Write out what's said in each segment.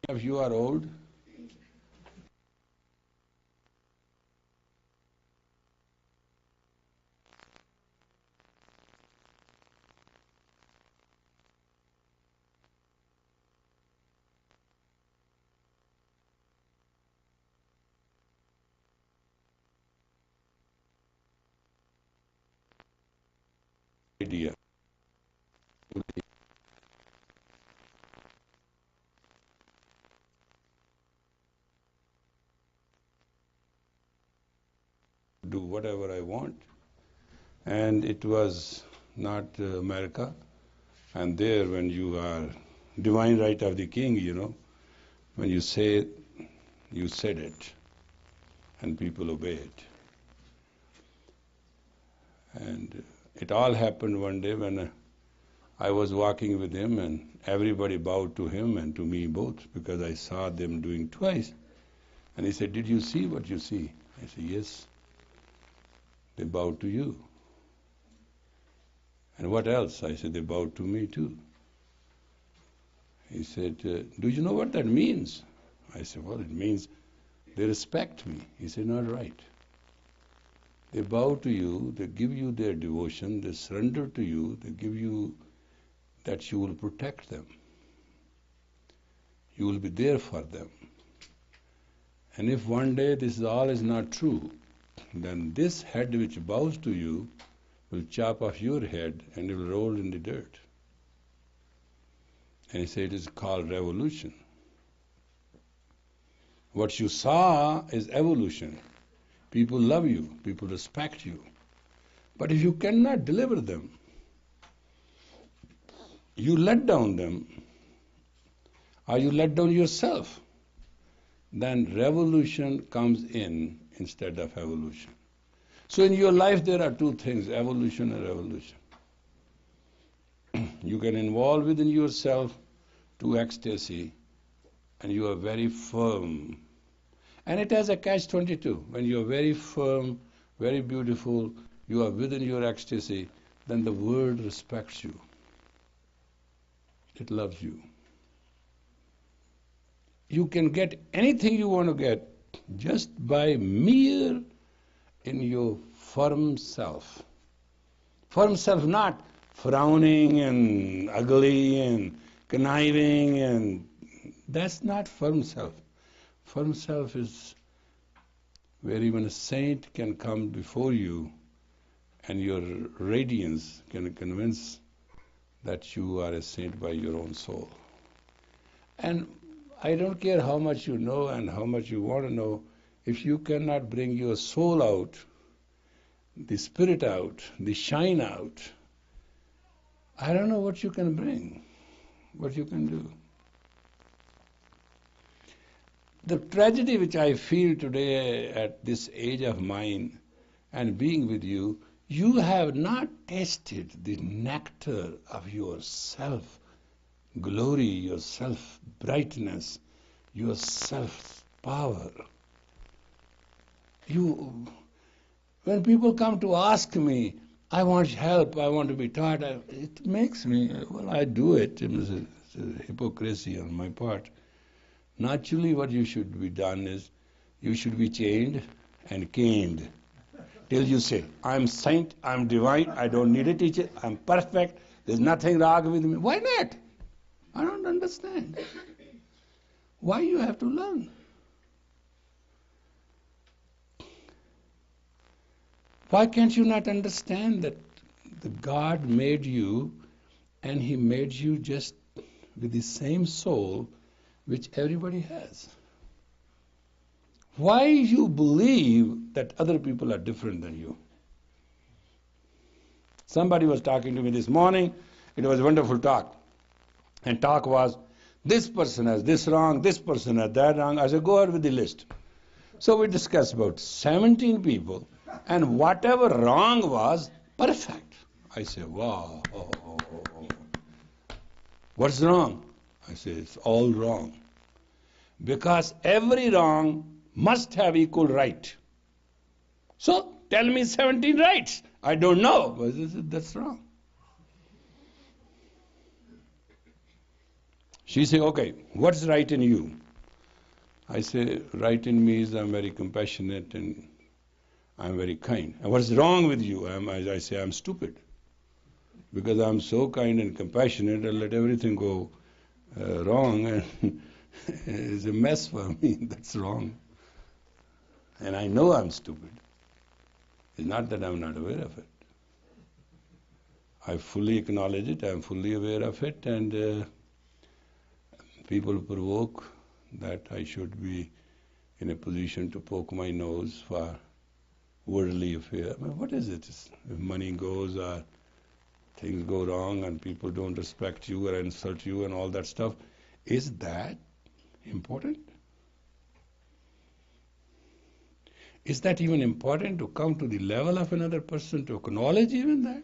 If you are old, idea. Do whatever I want. And it was not America. And there, when you are divine right of the king, when you say it, you said it, and people obey it. And it all happened one day when I was walking with him, and everybody bowed to him and to me both, because I saw them doing twice. And he said, "Did you see what you see?" I said, "Yes." They bowed to you. And what else? I said, "They bowed to me too." He said, "Do you know what that means?" I said, "Well, it means they respect me." He said, "Not right. They bow to you, they give you their devotion, they surrender to you, they give you that you will protect them. You will be there for them. And if one day this all is not true, then this head which bows to you will chop off your head and it will roll in the dirt." And he said, "It is called revolution. What you saw is evolution. People love you, people respect you. But if you cannot deliver them, you let down them, or you let down yourself, then revolution comes in instead of evolution." So in your life there are two things, evolution and revolution. You can involve within yourself to ecstasy, and you are very firm. And it has a catch-22. When you are very firm, very beautiful, you are within your ecstasy, then the world respects you. It loves you. You can get anything you want to get just by mere in your firm self. Firm self, not frowning and ugly and conniving, and that's not firm self. Firm self is where even a saint can come before you and your radiance can convince that you are a saint by your own soul. And I don't care how much you know and how much you want to know, if you cannot bring your soul out, the spirit out, the shine out, I don't know what you can bring, what you can do. The tragedy which I feel today at this age of mine and being with you, you have not tasted the nectar of your self-glory, your self-brightness, your self-power. When people come to ask me, "I want help, I want to be taught," it makes me, well, I do it. It's a hypocrisy on my part. Naturally, what you should be done is, you should be chained and caned till you say, "I'm saint, I'm divine, I don't need a teacher, I'm perfect, there's nothing wrong with me." Why not? I don't understand. Why you have to learn? Why can't you not understand that the God made you and He made you just with the same soul which everybody has? Why you believe that other people are different than you? Somebody was talking to me this morning. It was a wonderful talk. And talk was, this person has this wrong, this person has that wrong. I said, go ahead with the list. So we discussed about 17 people, and whatever wrong was perfect. I said, wow. What's wrong? I said, it's all wrong. Because every wrong must have equal right. So tell me 17 rights. I don't know, but that's wrong. She say, okay, what's right in you? I say, right in me is I'm very compassionate and I'm very kind. And what's wrong with you? I say, I'm stupid. Because I'm so kind and compassionate, I let everything go wrong, and it's a mess for me. That's wrong. And I know I'm stupid. It's not that I'm not aware of it. I fully acknowledge it, I'm fully aware of it, and people provoke that I should be in a position to poke my nose for worldly affair. I mean, what is it? If money goes or things go wrong and people don't respect you or insult you and all that stuff, is that important? Is that even important to come to the level of another person to acknowledge even that?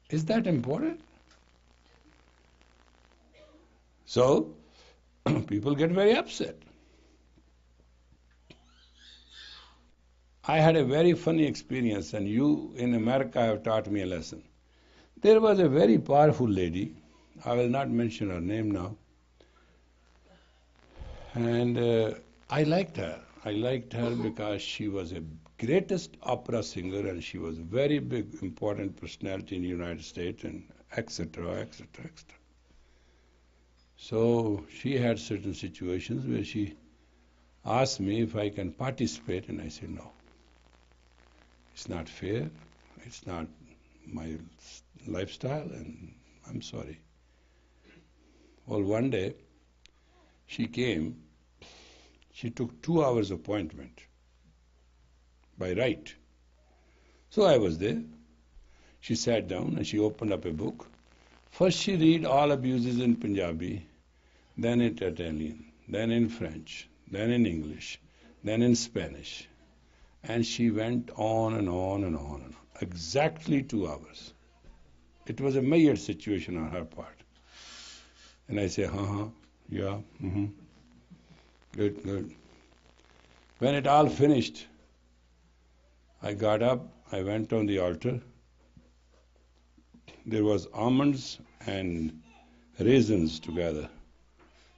Is that important? So, people get very upset. I had a very funny experience, and you in America have taught me a lesson. There was a very powerful lady, I will not mention her name now, and I liked her. I liked her because she was a greatest opera singer and she was a very big, important personality in the United States and etc., etc., etc. So she had certain situations where she asked me if I can participate, and I said no. It's not fair, it's not my lifestyle, and I'm sorry. Well, one day she came, she took 2 hours appointment by right. So I was there. She sat down and she opened up a book. First she read all abuses in Punjabi, then in Italian, then in French, then in English, then in Spanish. And she went on and on and on and on. Exactly 2 hours. It was a major situation on her part. And I say, yeah, good, good. When it all finished, I got up, I went on the altar. There was almonds and raisins together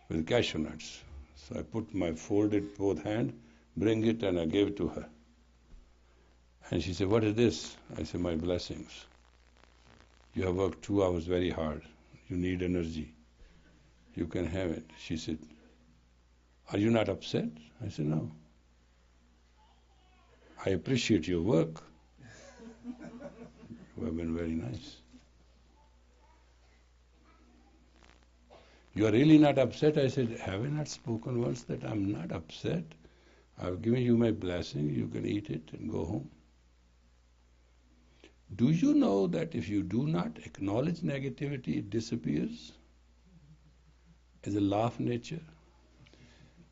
with cashew nuts. So I put my folded both hand, bring it, and I gave it to her. And she said, what is this? I said, my blessings. You have worked 2 hours very hard. You need energy. You can have it. She said, are you not upset? I said, no. I appreciate your work. You have been very nice. You are really not upset? I said, have I not spoken once that I'm not upset? I've given you my blessing. You can eat it and go home. Do you know that if you do not acknowledge negativity, it disappears? As a law of nature.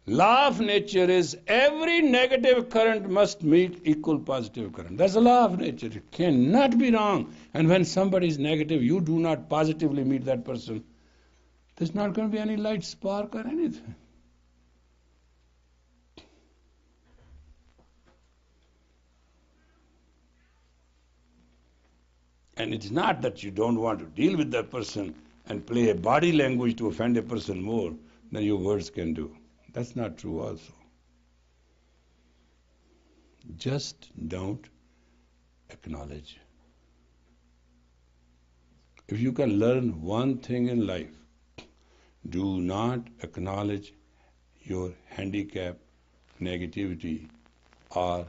Law of nature is every negative current must meet equal positive current. That's the law of nature. It cannot be wrong. And when somebody is negative, you do not positively meet that person. There's not going to be any light spark or anything. And it's not that you don't want to deal with that person and play a body language to offend a person more than your words can do. That's not true also. Just don't acknowledge. If you can learn one thing in life, do not acknowledge your handicap, negativity, or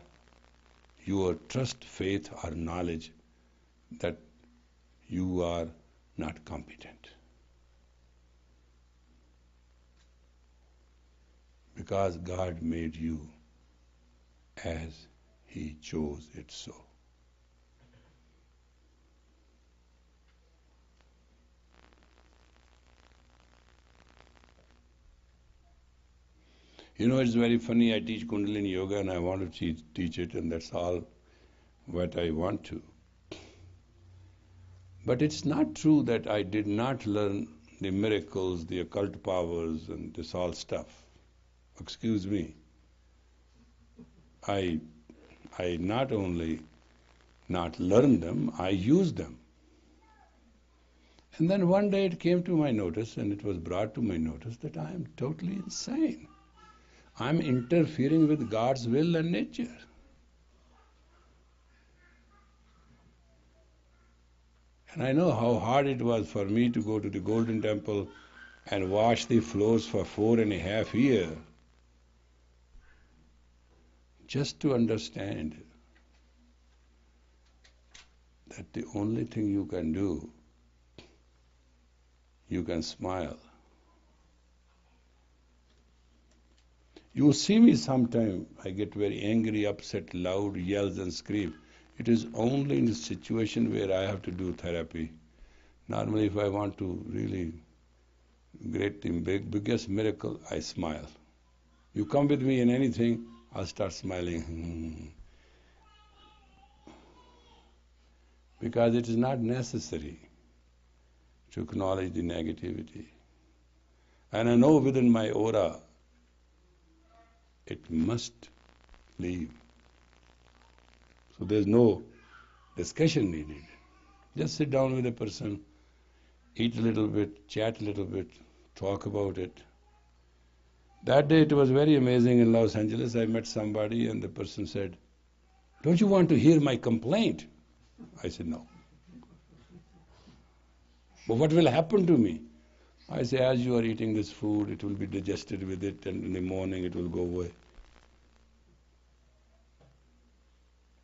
your trust, faith, or knowledge that you are not competent. Because God made you as He chose it so. You know, it's very funny, I teach Kundalini Yoga and I want to teach it, and that's all what I want to. But it's not true that I did not learn the miracles, the occult powers, and this all stuff. Excuse me. I not only not learned them, I used them. And then one day it came to my notice, and it was brought to my notice that I am totally insane. I am interfering with God's will and nature. And I know how hard it was for me to go to the Golden Temple and wash the floors for 4.5 years just to understand that the only thing you can do, you can smile. You see me sometime, I get very angry, upset, loud, yells and scream. It is only in the situation where I have to do therapy. Normally, if I want to really great thing, biggest miracle, I smile. You come with me in anything, I'll start smiling. Because it is not necessary to acknowledge the negativity. And I know within my aura, it must leave. So there's no discussion needed. Just sit down with a person, eat a little bit, chat a little bit, talk about it. That day it was very amazing in Los Angeles. I met somebody and the person said, "Don't you want to hear my complaint?" I said, "No." "But what will happen to me?" I say, "As you are eating this food, it will be digested with it, and in the morning it will go away.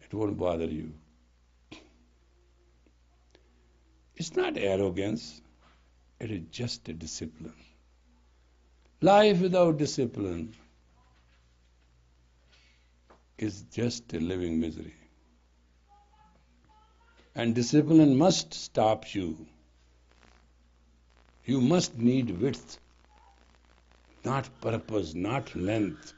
It won't bother you." It's not arrogance, it is just a discipline. Life without discipline is just a living misery. And discipline must stop you. You must need width, not purpose, not length.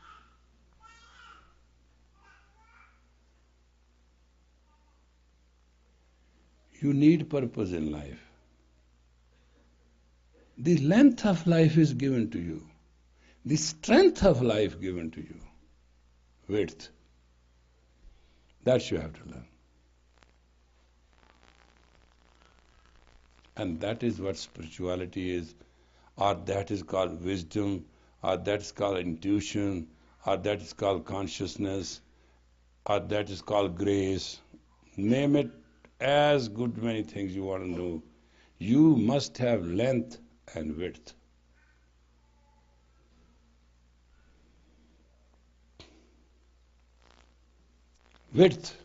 You need purpose in life. The length of life is given to you. The strength of life given to you. Width. That you have to learn. And that is what spirituality is, or that is called wisdom, or that is called intuition, or that is called consciousness, or that is called grace. Name it as good many things you want to know. You must have length and width. Width.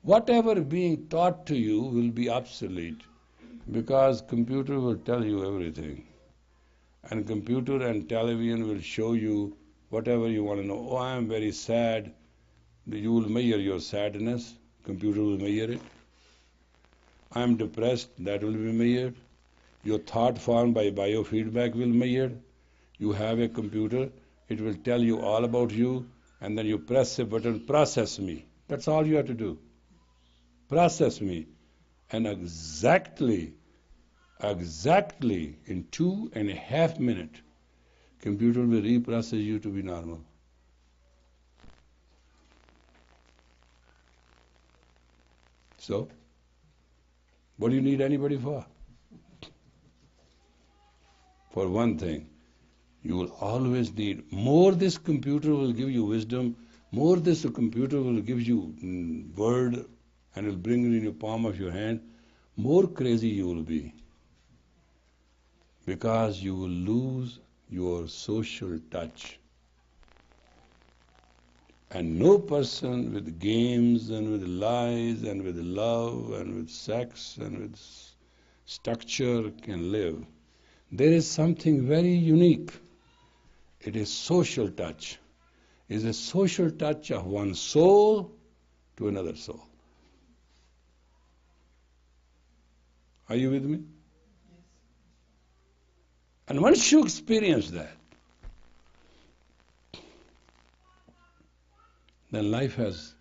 Whatever being taught to you will be obsolete because computer will tell you everything. And computer and television will show you whatever you want to know. Oh, I am very sad. You will measure your sadness. Computer will measure it. I am depressed. That will be measured. Your thought formed by biofeedback will measure. You have a computer. It will tell you all about you. And then you press a button, process me. That's all you have to do. Process me. And exactly in 2.5 minutes, computer will reprocess you to be normal. So, what do you need anybody for? For one thing, you will always need more. This computer will give you wisdom, more this computer will give you word and will bring it in the palm of your hand, more crazy you will be. Because you will lose your social touch. And no person with games and with lies and with love and with sex and with structure can live. There is something very unique. It is social touch. It is a social touch of one soul to another soul. Are you with me? And once you experience that, then life has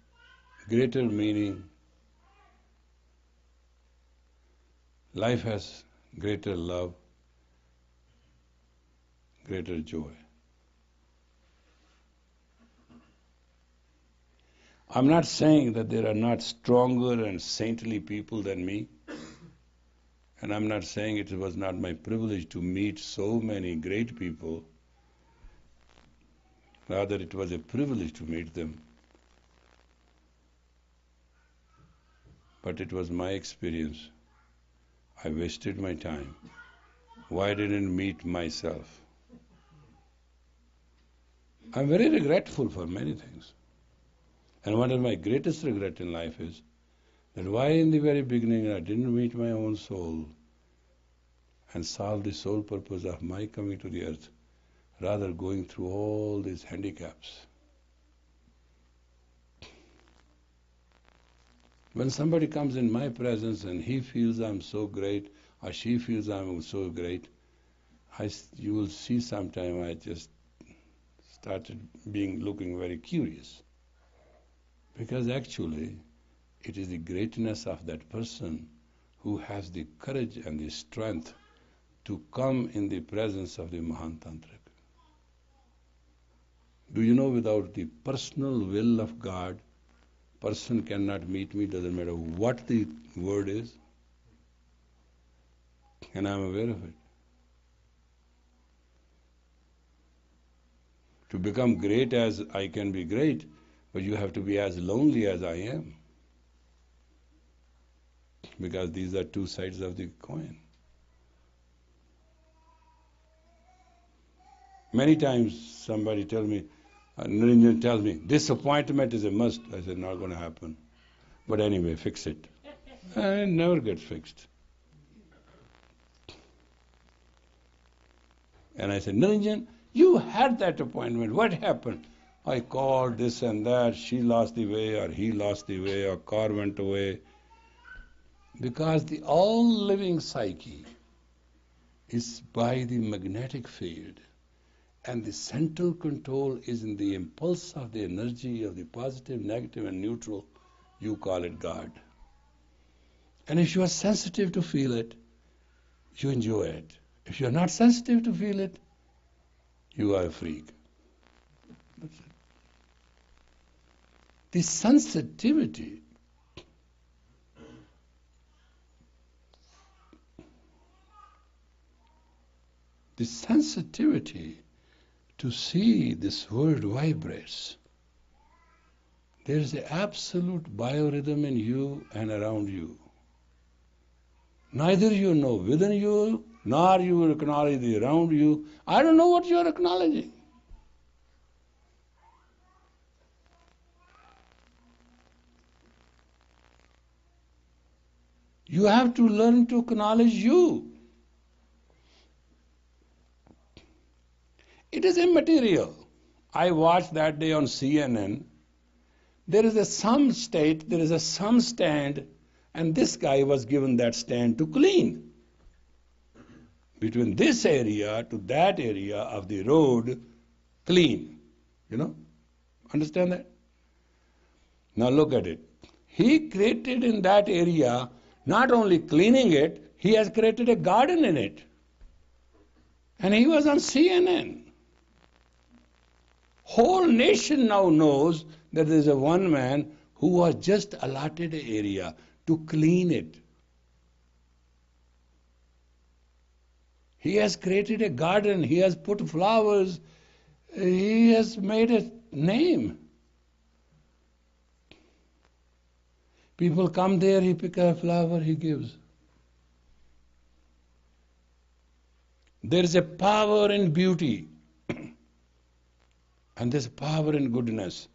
greater meaning, life has greater love, greater joy. I'm not saying that there are not stronger and saintly people than me. And I'm not saying it was not my privilege to meet so many great people. Rather, it was a privilege to meet them. But it was my experience. I wasted my time. Why didn't I meet myself? I'm very regretful for many things. And one of my greatest regret in life is that why in the very beginning I didn't meet my own soul and solve the sole purpose of my coming to the earth, rather going through all these handicaps. When somebody comes in my presence and he feels I'm so great or she feels I'm so great, you will see sometime I just started looking very curious. Because actually, it is the greatness of that person who has the courage and the strength to come in the presence of the Mahantantrik. Do you know without the personal will of God, person cannot meet me, doesn't matter what the word is? And I'm aware of it. To become great as I can be great, but you have to be as lonely as I am. Because these are two sides of the coin. Many times somebody Niranjan tells me, disappointment is a must. I said, not going to happen. But anyway, fix it. And it never gets fixed. And I said, Niranjan, you had that appointment. What happened? I called this and that. She lost the way, or he lost the way, or car went away. Because the all living psyche is by the magnetic field. And the central control is in the impulse of the energy of the positive, negative, and neutral. You call it God. And if you are sensitive to feel it, you enjoy it. If you are not sensitive to feel it, you are a freak. That's it. The sensitivity to see this world vibrates. There is an absolute biorhythm in you and around you. Neither you know within you, nor you acknowledge the around you. I don't know what you are acknowledging. You have to learn to acknowledge you. It is immaterial. I watched that day on CNN. There is some state, there is some stand, and this guy was given that stand to clean. Between this area to that area of the road, clean. Understand that? Now look at it. He created in that area, not only cleaning it, he has created a garden in it. And he was on CNN. Whole nation now knows that there is a one man who was just allotted an area to clean it. He has created a garden, he has put flowers, he has made a name. People come there, he picks a flower, he gives. There is a power in beauty. And there's power in goodness.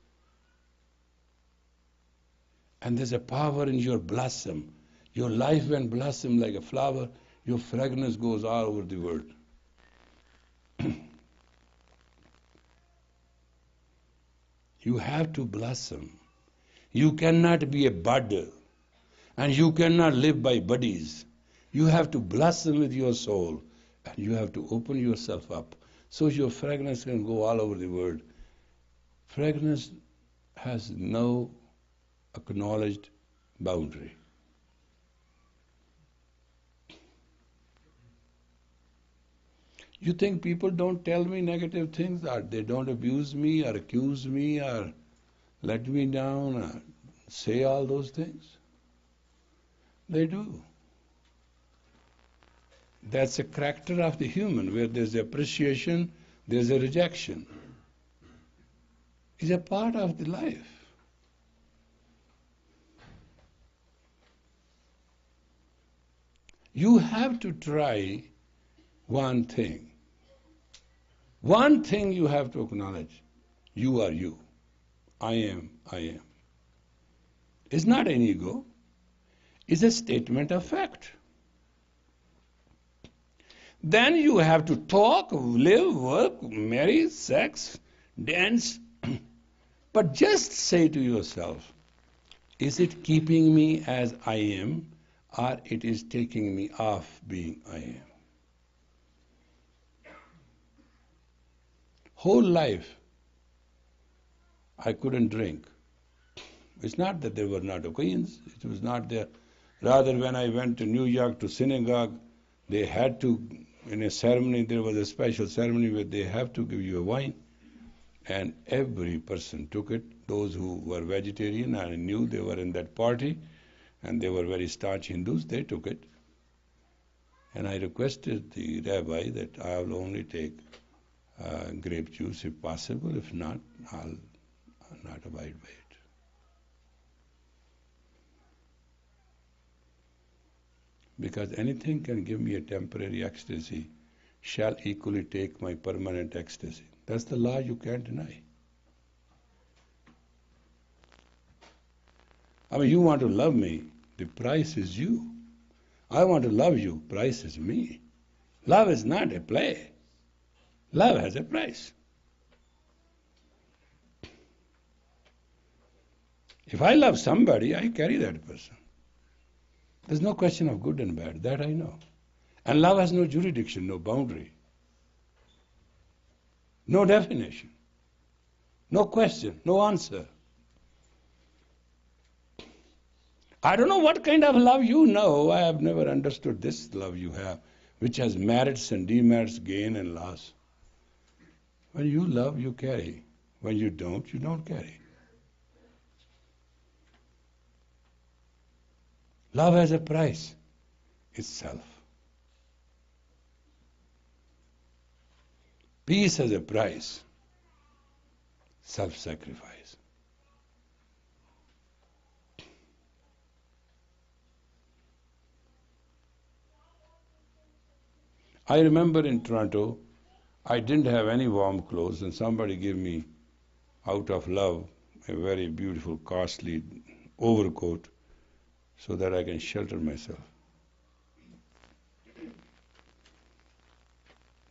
And there's a power in your blossom. Your life when blossom like a flower, your fragrance goes all over the world. You have to blossom. You cannot be a bud. And you cannot live by buddies. You have to blossom with your soul. And you have to open yourself up. So your fragrance can go all over the world. Fragrance has no acknowledged boundary. You think people don't tell me negative things, or they don't abuse me, or accuse me, or let me down, say all those things? They do. That's a character of the human, where there's appreciation, there's a rejection. It's a part of the life. You have to try one thing. One thing you have to acknowledge. You are you. I am, I am. It's not an ego. It's a statement of fact. Then you have to talk, live, work, marry, sex, dance. But just say to yourself, is it keeping me as I am, or it is taking me off being I am? Whole life, I couldn't drink. It's not that there were not occasions, it was not there. Rather, when I went to New York to synagogue, they had to, in a ceremony, there was a special ceremony where they have to give you a wine. And every person took it. Those who were vegetarian, I knew they were in that party, and they were very staunch Hindus, they took it. And I requested the rabbi that I will only take grape juice if possible. If not, I'll not abide by it. Because anything can give me a temporary ecstasy shall equally take my permanent ecstasy. That's the law you can't deny. I mean, you want to love me, the price is you. I want to love you, price is me. Love is not a play. Love has a price. If I love somebody, I carry that person. There's no question of good and bad, that I know. And love has no jurisdiction, no boundary. No definition, no question, no answer. I don't know what kind of love you know. I have never understood this love you have, which has merits and demerits, gain and loss. When you love, you carry. When you don't carry. Love has a price. It's self. Peace has a price. Self-sacrifice. I remember in Toronto, I didn't have any warm clothes, and somebody gave me, out of love, a very beautiful, costly overcoat so that I can shelter myself.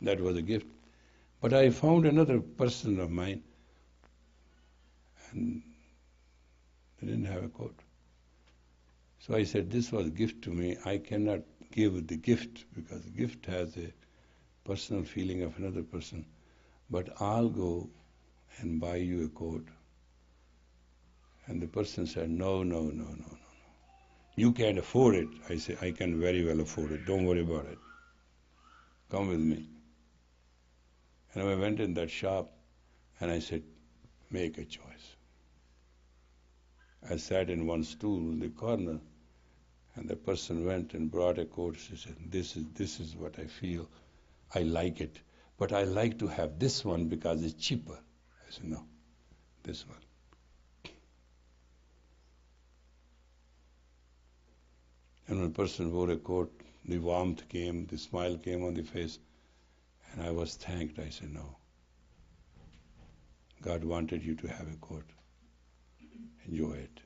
That was a gift. But I found another person of mine, and they didn't have a coat. So I said, this was a gift to me. I cannot give the gift because the gift has a personal feeling of another person. But I'll go and buy you a coat. And the person said, no. You can't afford it. I said, I can very well afford it. Don't worry about it. Come with me. And I went in that shop and I said, make a choice. I sat in one stool in the corner, and the person went and brought a coat. She said, this is what I feel. I like it. But I like to have this one because it's cheaper. I said, no, this one. And when a person wore a coat, the warmth came, the smile came on the face, and I was thanked. I said, no. God wanted you to have a coat. Enjoy it.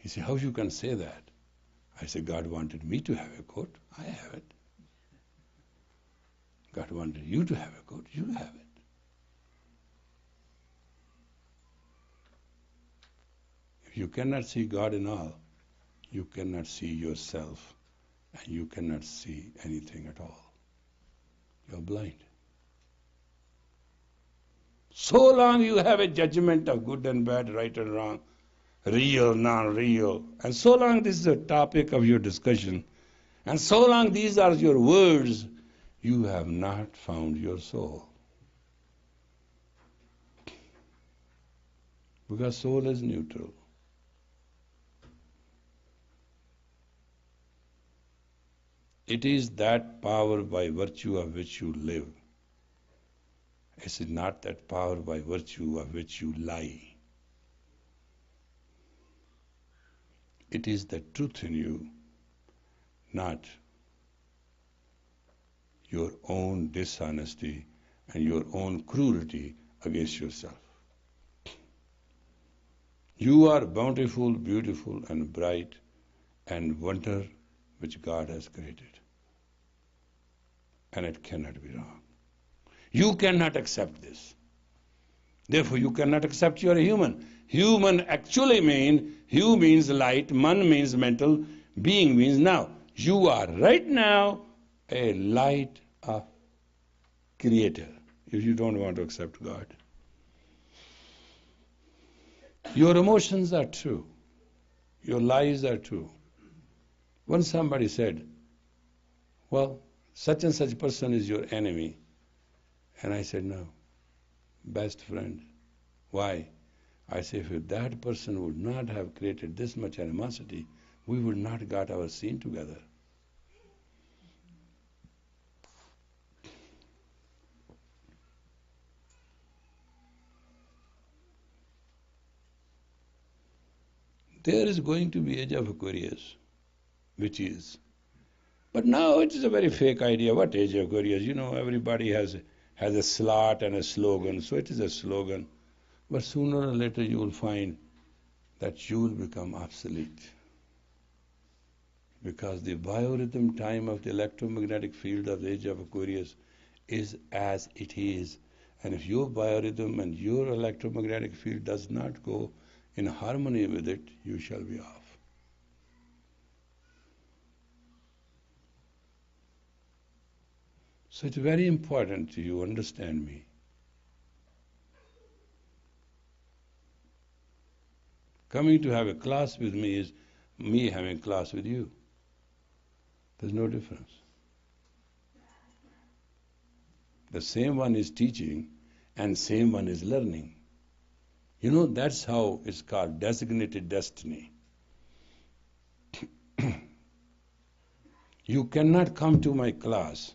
He said, how you can say that? I said, God wanted me to have a coat. I have it. God wanted you to have a coat. You have it. If you cannot see God in all, you cannot see yourself, and you cannot see anything at all. You're blind. So long you have a judgment of good and bad, right and wrong, real, non-real, and so long this is a topic of your discussion, and so long these are your words, you have not found your soul. Because soul is neutral. It is that power by virtue of which you live. It is not that power by virtue of which you lie. It is the truth in you, not your own dishonesty and your own cruelty against yourself. You are bountiful, beautiful, and bright, and wonder which God has created. And it cannot be wrong. You cannot accept this. Therefore, you cannot accept you are a human. Human actually hu means light, man means mental, being means now. You are right now a light of creator, if you don't want to accept God. Your emotions are true. Your lies are true. Once somebody said, well, such and such person is your enemy. And I said, no, best friend. Why? I say, if that person would not have created this much animosity, we would not got our scene together. There is going to be age of Aquarius, which is. But now it is a very fake idea. What age of Aquarius? You know, everybody has a slot and a slogan, so it is a slogan. But sooner or later you will find that you will become obsolete. Because the biorhythm time of the electromagnetic field of the age of Aquarius is as it is. And if your biorhythm and your electromagnetic field does not go in harmony with it, you shall be off. So it's very important to you understand me. Coming to have a class with me is me having a class with you. There's no difference. The same one is teaching and same one is learning. You know, that's how it's called designated destiny. You cannot come to my class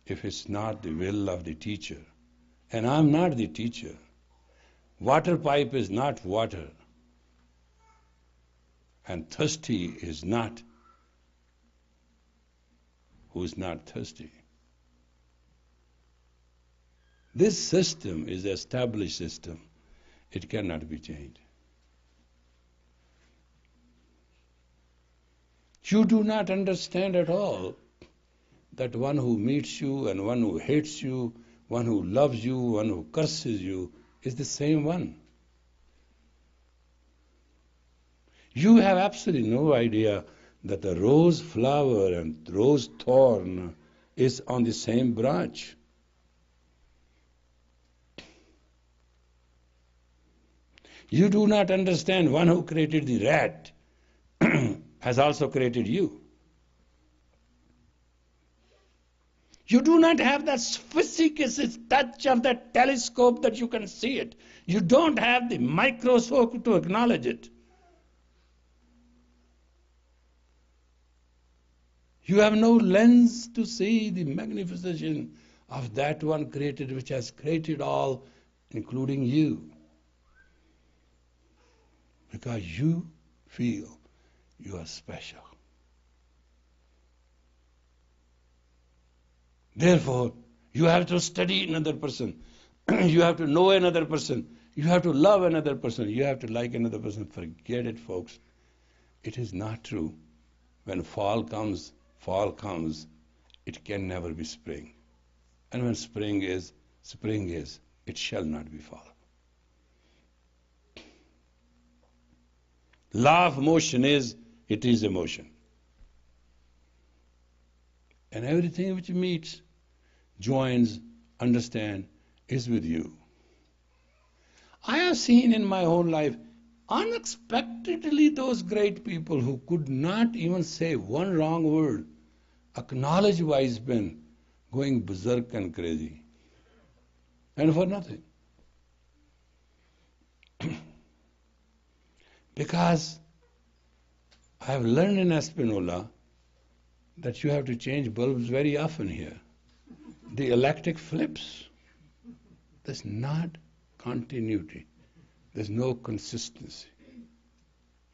if it's not the will of the teacher. And I'm not the teacher. Water pipe is not water. And thirsty is not who's not thirsty. This system is an established system. It cannot be changed. You do not understand at all that one who meets you and one who hates you, one who loves you, one who curses you, is the same one. You have absolutely no idea that the rose flower and rose thorn is on the same branch. You do not understand one who created the rat has also created you. You do not have that sophisticated touch of that telescope that you can see it. You don't have the microscope to acknowledge it. You have no lens to see the magnification of that one created which has created all, including you. Because you feel you are special. Therefore, you have to study another person. You have to know another person. You have to love another person. You have to like another person. Forget it, folks. It is not true. When fall comes, it can never be spring. And when spring is, it shall not be fall. Law of motion is, it is emotion. And everything which meets, joins, understand, is with you. I have seen in my whole life, unexpectedly, those great people who could not even say one wrong word, acknowledge wise men, going berserk and crazy. And for nothing. Because I have learned in Espinola that you have to change bulbs very often here. The electric flips. There's not continuity. There's no consistency.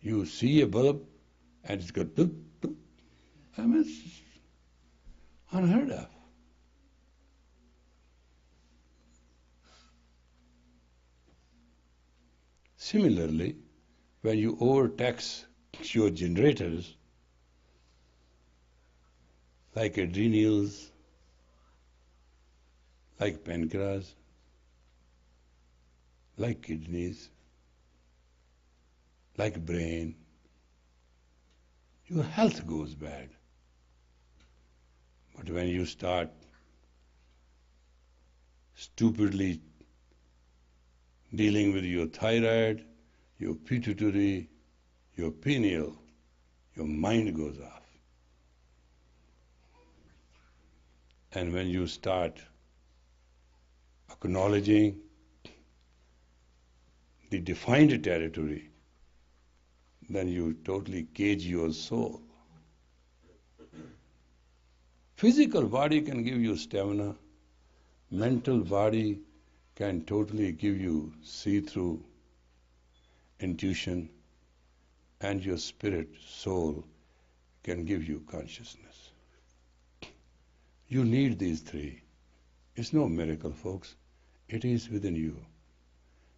You see a bulb and it's got doop, doop. I mean, it's unheard of. Similarly, when you overtax your generators, like adrenals, like pancreas, like kidneys, like brain, your health goes bad. But when you start stupidly dealing with your thyroid, your pituitary, your pineal, your mind goes off. And when you start acknowledging the defined territory, then you totally cage your soul. Physical body can give you stamina. Mental body can totally give you see-through intuition, and your spirit, soul, can give you consciousness. You need these three. It's no miracle, folks. It is within you.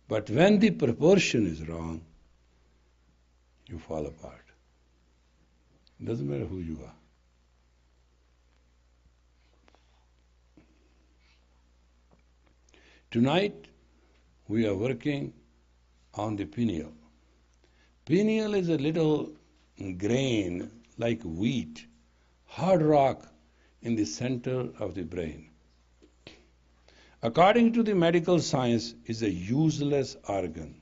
But when the proportion is wrong, you fall apart. It doesn't matter who you are. Tonight, we are working on the pineal. Pineal is a little grain like wheat, hard rock in the center of the brain. According to the medical science, is a useless organ,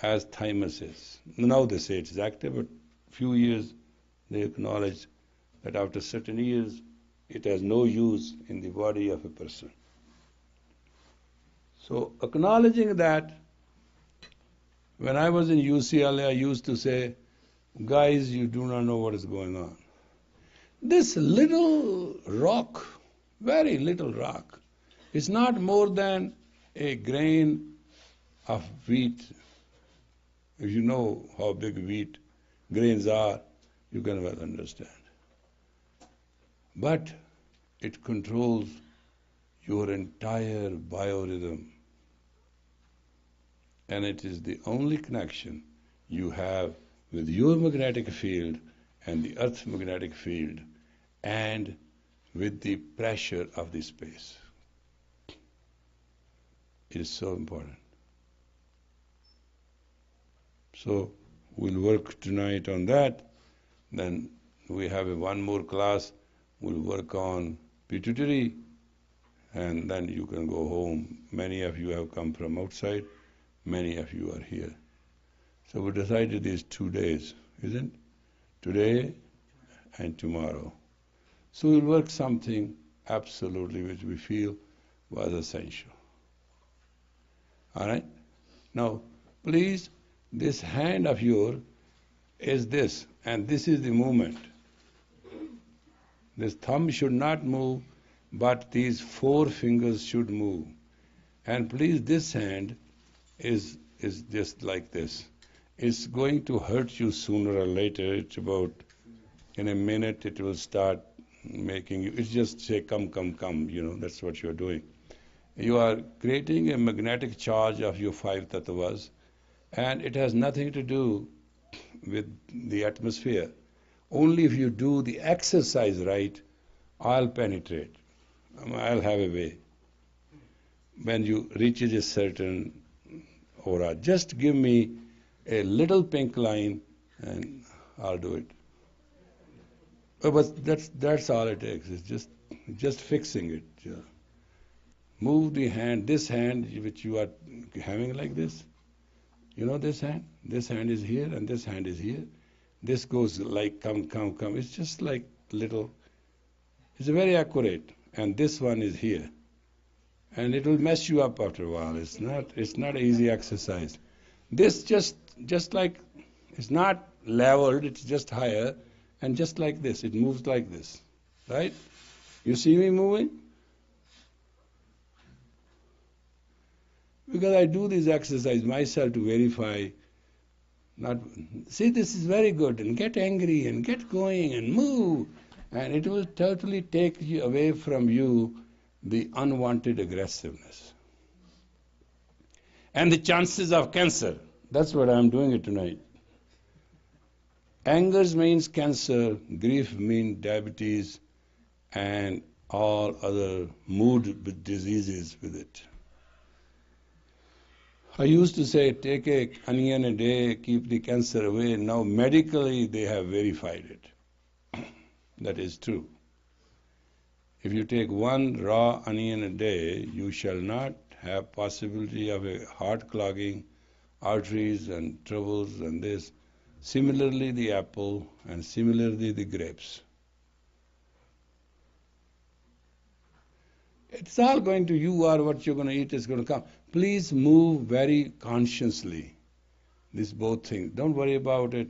as thymus is. Now they say it is active, but few years they acknowledge that after certain years it has no use in the body of a person. So acknowledging that, when I was in UCLA, I used to say, guys, you do not know what is going on. This little rock, very little rock, is not more than a grain of wheat. If you know how big wheat grains are, you can well understand. But it controls your entire biorhythm. And it is the only connection you have with your magnetic field and the Earth's magnetic field and with the pressure of the space. It is so important. So we'll work tonight on that. Then we have one more class. We'll work on pituitary, and then you can go home. Many of you have come from outside. Many of you are here. So we decided these 2 days, isn't it? Today and tomorrow. So we'll work something absolutely which we feel was essential. All right? Now, please, this hand of yours is this, and this is the movement. This thumb should not move, but these 4 fingers should move. And please, this hand is just like this. It's going to hurt you sooner or later. It's about, in a minute, it will start making you, it's just say, come, come, come, that's what you're doing. You are creating a magnetic charge of your 5 tattvas, and it has nothing to do with the atmosphere. Only if you do the exercise right, I'll penetrate. I'll have a way. When you reach a certain aura, just give me a little pink line and I'll do it. But that's all it takes. It's just fixing it. Yeah. Move the hand, this hand which you are having like this. You know this hand? This hand is here and this hand is here. This goes like come, come, come. It's just like little. It's very accurate. And this one is here. And it will mess you up after a while. It's not an easy exercise. This just like, it's not leveled, it's just higher, and just like this, it moves like this, right? You see me moving? Because I do this exercise myself to verify, not, see, this is very good, and get angry, and get going, and move, and it will totally take you away from you the unwanted aggressiveness. And the chances of cancer, that's what I'm doing it tonight. Anger means cancer, grief means diabetes, and all other mood diseases with it. I used to say, take an onion a day, keep the cancer away. Now medically they have verified it. That is true. If you take one raw onion a day, you shall not have possibility of a heart clogging, arteries and troubles and this. Similarly the apple, and similarly the grapes. It's all going to, you are what you're going to eat is going to come. Please move very consciously. These both things. Don't worry about it.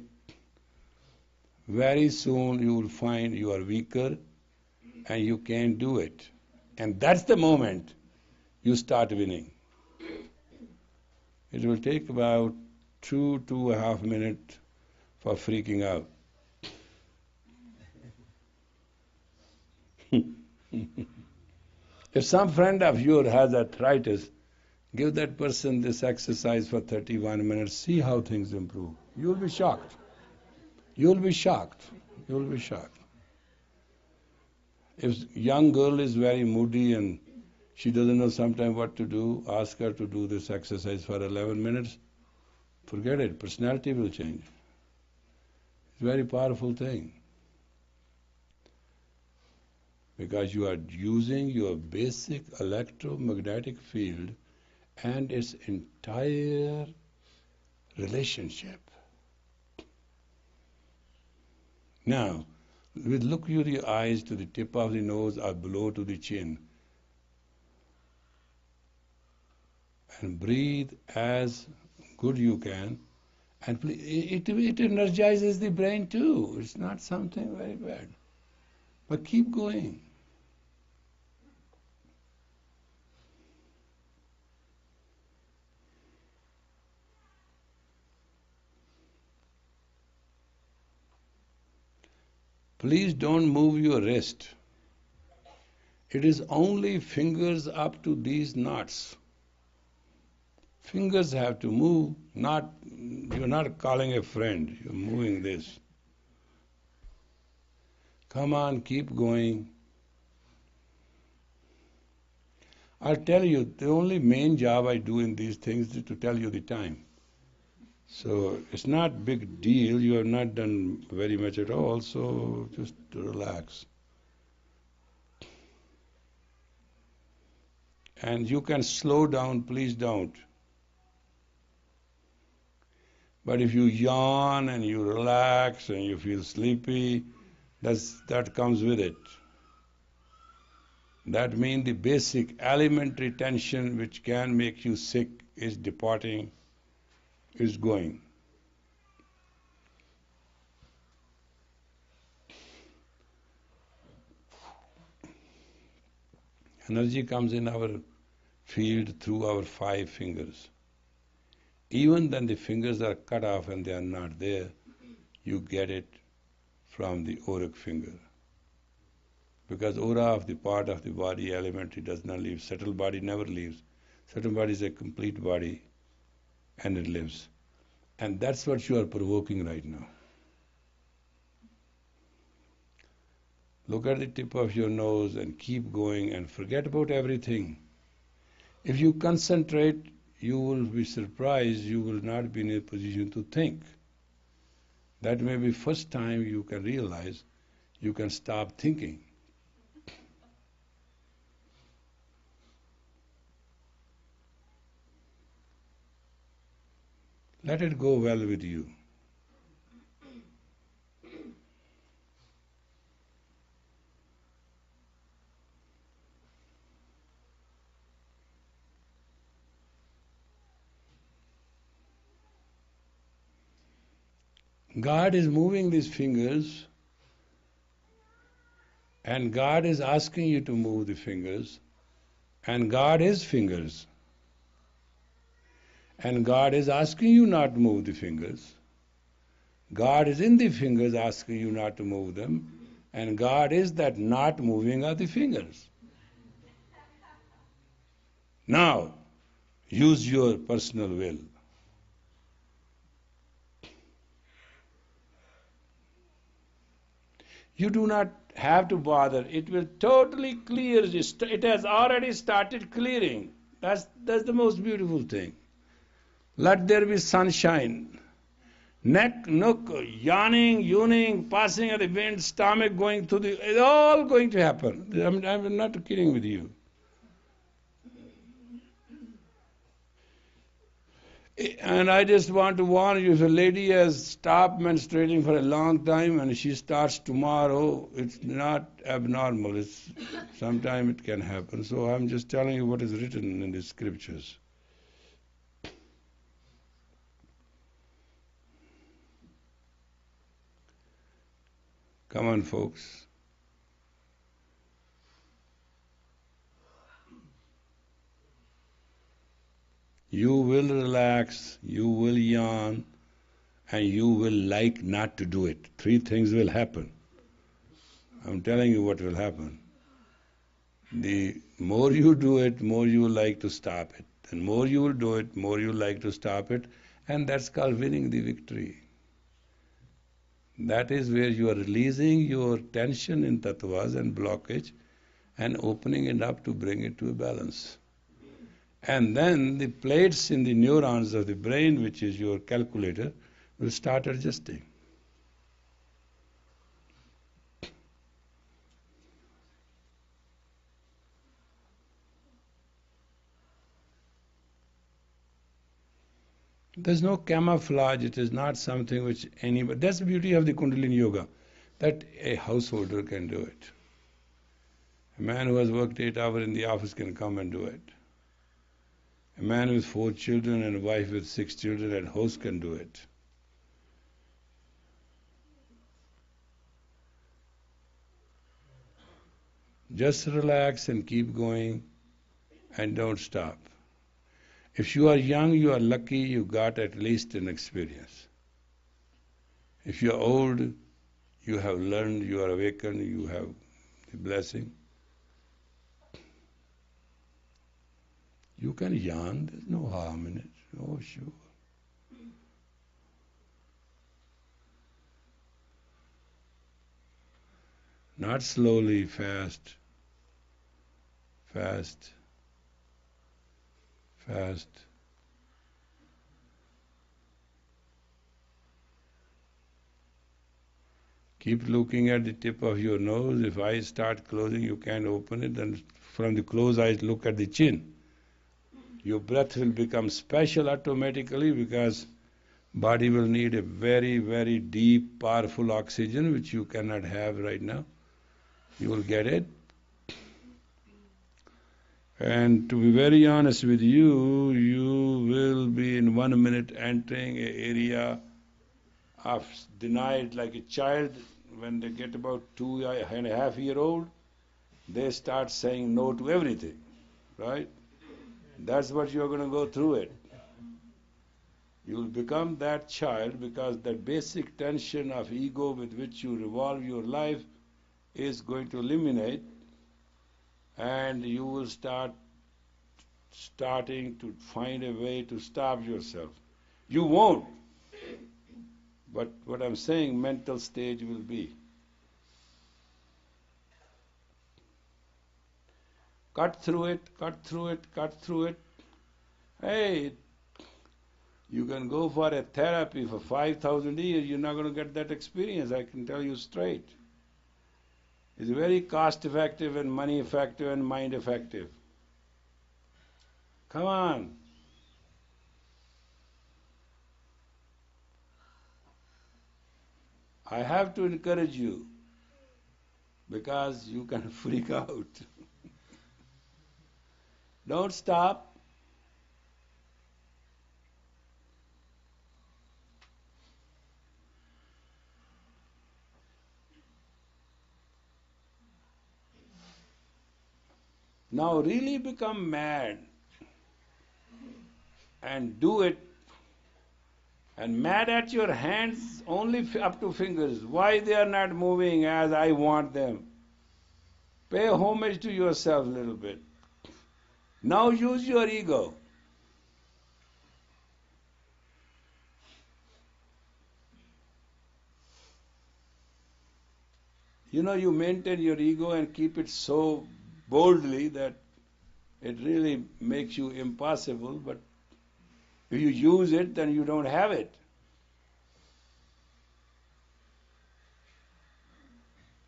Very soon you will find you are weaker and you can't do it. And that's the moment you start winning. It will take about 2.5 minutes for freaking out. If some friend of yours has arthritis, give that person this exercise for 31 minutes, see how things improve. You'll be shocked. You'll be shocked. You'll be shocked. If young girl is very moody and she doesn't know sometimes what to do, ask her to do this exercise for 11 minutes. Forget it, personality will change. It's a very powerful thing. Because you are using your basic electromagnetic field and its entire relationship. Now, look your eyes to the tip of the nose or below to the chin. And breathe as good you can. And it energizes the brain too. It's not something very bad. But keep going. Please don't move your wrist. It is only fingers up to these knots. Fingers have to move, you're not calling a friend, you're moving this. Come on, keep going. I'll tell you, the only main job I do in these things is to tell you the time. So it's not big deal, you have not done very much at all, so just relax. And you can slow down, please don't. But if you yawn and you relax and you feel sleepy, that comes with it. That means the basic elementary tension which can make you sick is departing, is going. Energy comes in our field through our 5 fingers. Even when the fingers are cut off and they are not there, you get it from the auric finger. Because aura of the part of the body, elementary, does not leave. Subtle body never leaves. Subtle body is a complete body and it lives. And that's what you are provoking right now. Look at the tip of your nose and keep going and forget about everything. If you concentrate, you will be surprised you will not be in a position to think. That may be first time you can realize you can stop thinking. Let it go well with you. God is moving these fingers, and God is asking you to move the fingers, and God is fingers. And God is asking you not to move the fingers. God is in the fingers asking you not to move them, and God is that not moving of the fingers. Now, use your personal will. You do not have to bother. It will totally clear. It has already started clearing. That's the most beautiful thing. Let there be sunshine. Neck, nook, yawning, yawning, passing of the wind, stomach going through it's all going to happen. I'm not kidding with you. And I just want to warn you, if a lady has stopped menstruating for a long time and she starts tomorrow, it's not abnormal. Sometimes it can happen. So I'm just telling you what is written in the scriptures. Come on, folks. You will relax, you will yawn, and you will like not to do it. 3 things will happen. I'm telling you what will happen. The more you do it, more you will like to stop it. And more you will do it, more you will like to stop it. And that's called winning the victory. That is where you are releasing your tension in tattvas and blockage and opening it up to bring it to a balance. And then the plates in the neurons of the brain, which is your calculator, will start adjusting. There's no camouflage. It is not something which anybody... That's the beauty of the Kundalini Yoga, that a householder can do it. A man who has worked 8 hours in the office can come and do it. A man with 4 children and a wife with 6 children at house can do it. Just relax and keep going and don't stop. If you are young, you are lucky, you got at least an experience. If you are old, you have learned, you are awakened, you have the blessing. You can yawn, there's no harm in it. Oh, sure. Not slowly, fast. Fast. Fast. Keep looking at the tip of your nose. If eyes start closing, you can't open it. Then from the closed eyes, look at the chin. Your breath will become special automatically because body will need a very, very deep, powerful oxygen which you cannot have right now. You will get it. And to be very honest with you, you will be in 1 minute entering an area of denied, like a child when they get about 2.5 years old, they start saying no to everything, right? That's what you're going to go through it. You'll become that child because that basic tension of ego with which you revolve your life is going to eliminate, and you will starting to find a way to stop yourself. You won't. But what I'm saying, mental stage will be. Cut through it, cut through it, cut through it. Hey, you can go for a therapy for 5,000 years, you're not going to get that experience, I can tell you straight. It's very cost effective and money effective and mind effective. Come on. I have to encourage you because you can freak out. Don't stop. Now really become mad and do it, and mad at your hands only up to fingers. Why they are not moving as I want them? Pay homage to yourself a little bit. Now use your ego. You maintain your ego and keep it so boldly that it really makes you impossible, but if you use it, then you don't have it.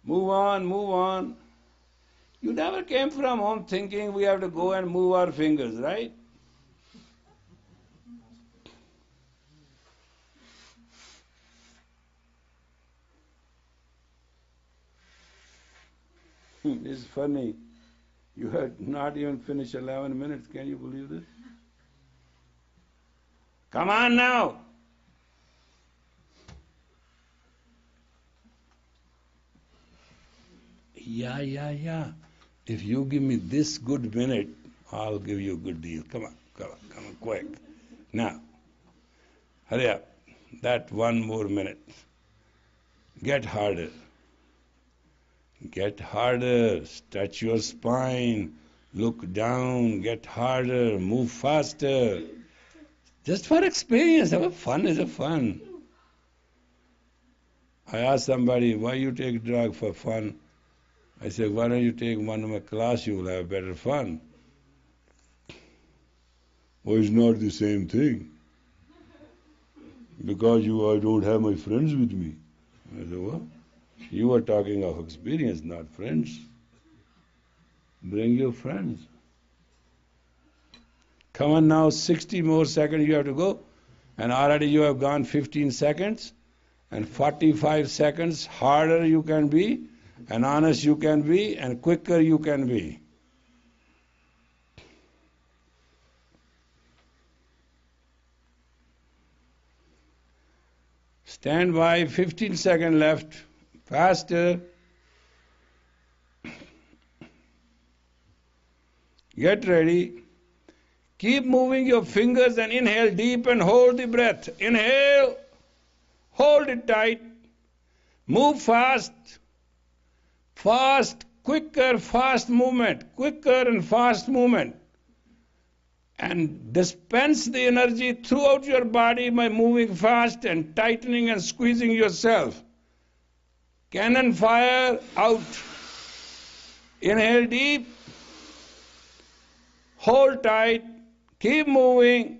Move on, move on. You never came from home thinking we have to go and move our fingers, right? It's funny. You had not even finished 11 minutes. Can you believe this? Come on now. Yeah. If you give me this good minute, I'll give you a good deal. Come on, quick. Now, hurry up. That one more minute. Get harder. Get harder. Stretch your spine. Look down. Get harder. Move faster. Just for experience. Have fun is a fun. I asked somebody, why you take drug for fun? I said, why don't you take one of my class, you will have better fun. Well, it's not the same thing. Because I don't have my friends with me. I said, what? You are talking of experience, not friends. Bring your friends. Come on now, 60 more seconds you have to go. And already you have gone 15 seconds. And 45 seconds harder you can be. And honest you can be, and quicker you can be. Stand by, 15 seconds left. Faster. Get ready. Keep moving your fingers and inhale deep and hold the breath. Inhale. Hold it tight. Move fast. Fast, quicker, fast movement. Quicker and fast movement. And dispense the energy throughout your body by moving fast and tightening and squeezing yourself. Cannon fire out. Inhale deep. Hold tight. Keep moving.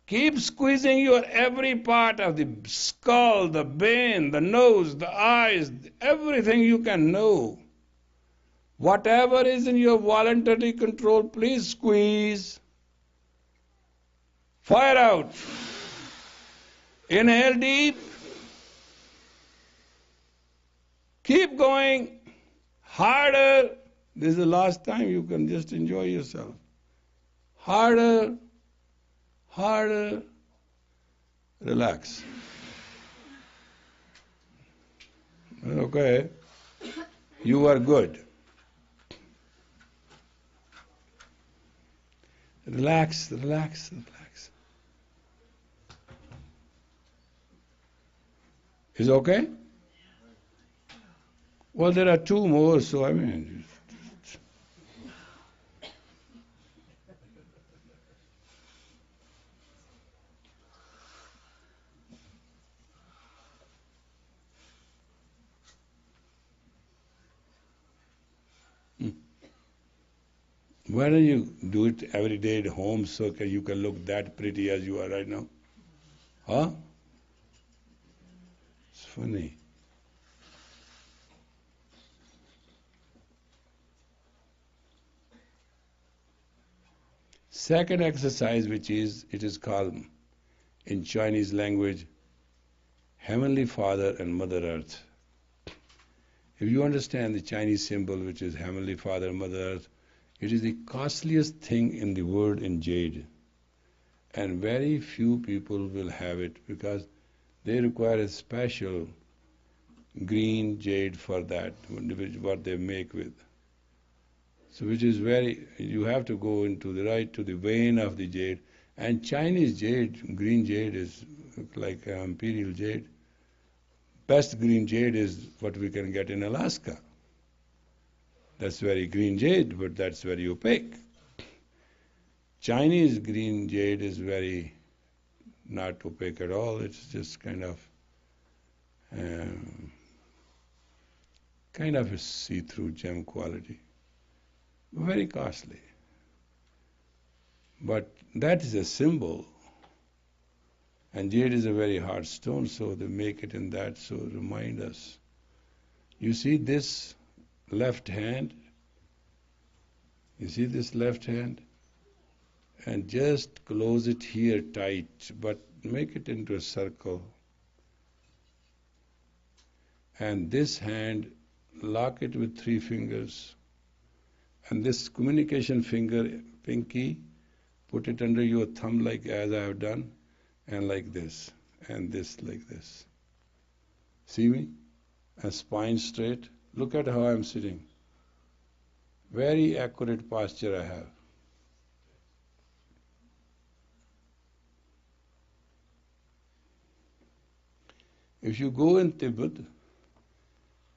Keep squeezing your every part of the skull, the brain, the nose, the eyes, everything you can know. Whatever is in your voluntary control, please squeeze. Fire out. Inhale deep. Keep going. Harder. This is the last time you can just enjoy yourself. Harder. Harder. Relax. Okay. You are good. Relax, relax, relax. Is okay? Well, there are two more, so I mean... Why don't you do it every day at home so you can look that pretty as you are right now? Huh? It's funny. Second exercise, it is called in Chinese language, Heavenly Father and Mother Earth. If you understand the Chinese symbol, which is Heavenly Father and Mother Earth, it is the costliest thing in the world in jade. And very few people will have it because they require a special green jade for that, what they make with. So which is very, you have to go into the right to the vein of the jade. And Chinese jade, green jade is like imperial jade. Best green jade is what we can get in Alaska. That's very green jade, but that's very opaque. Chinese green jade is very not opaque at all. It's just kind of a see-through gem quality. Very costly. But that is a symbol. And jade is a very hard stone, so they make it in that, so remind us. You see this left hand? You see this left hand? And just close it here tight, but make it into a circle. And this hand, lock it with 3 fingers. And this communication finger, pinky, put it under your thumb like as I have done, and like this, and this like this. See me? And spine straight. Look at how I'm sitting. Very accurate posture I have. If you go in Tibet,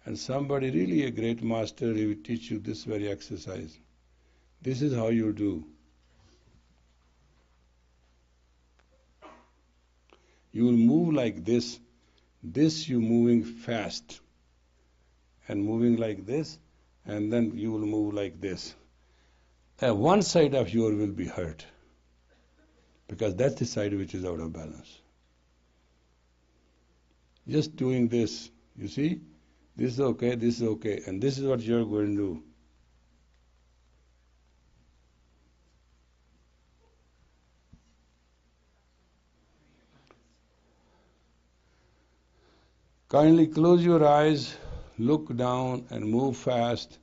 and somebody really a great master, he will teach you this very exercise. This is how you do. You will move like this. This you moving fast. And moving like this, and then you will move like this. One side of you will be hurt, because that's the side which is out of balance. Just doing this, you see? This is okay, and this is what you're going to do. Kindly close your eyes, look down and move fast,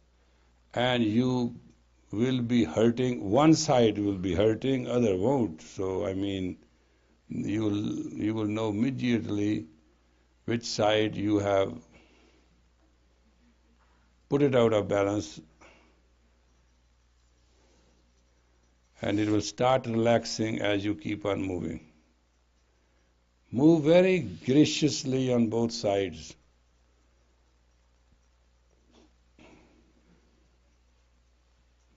and you will be hurting. One side will be hurting, other won't. So you will know immediately which side you have put it out of balance, and it will start relaxing as you keep on moving. Move very graciously on both sides.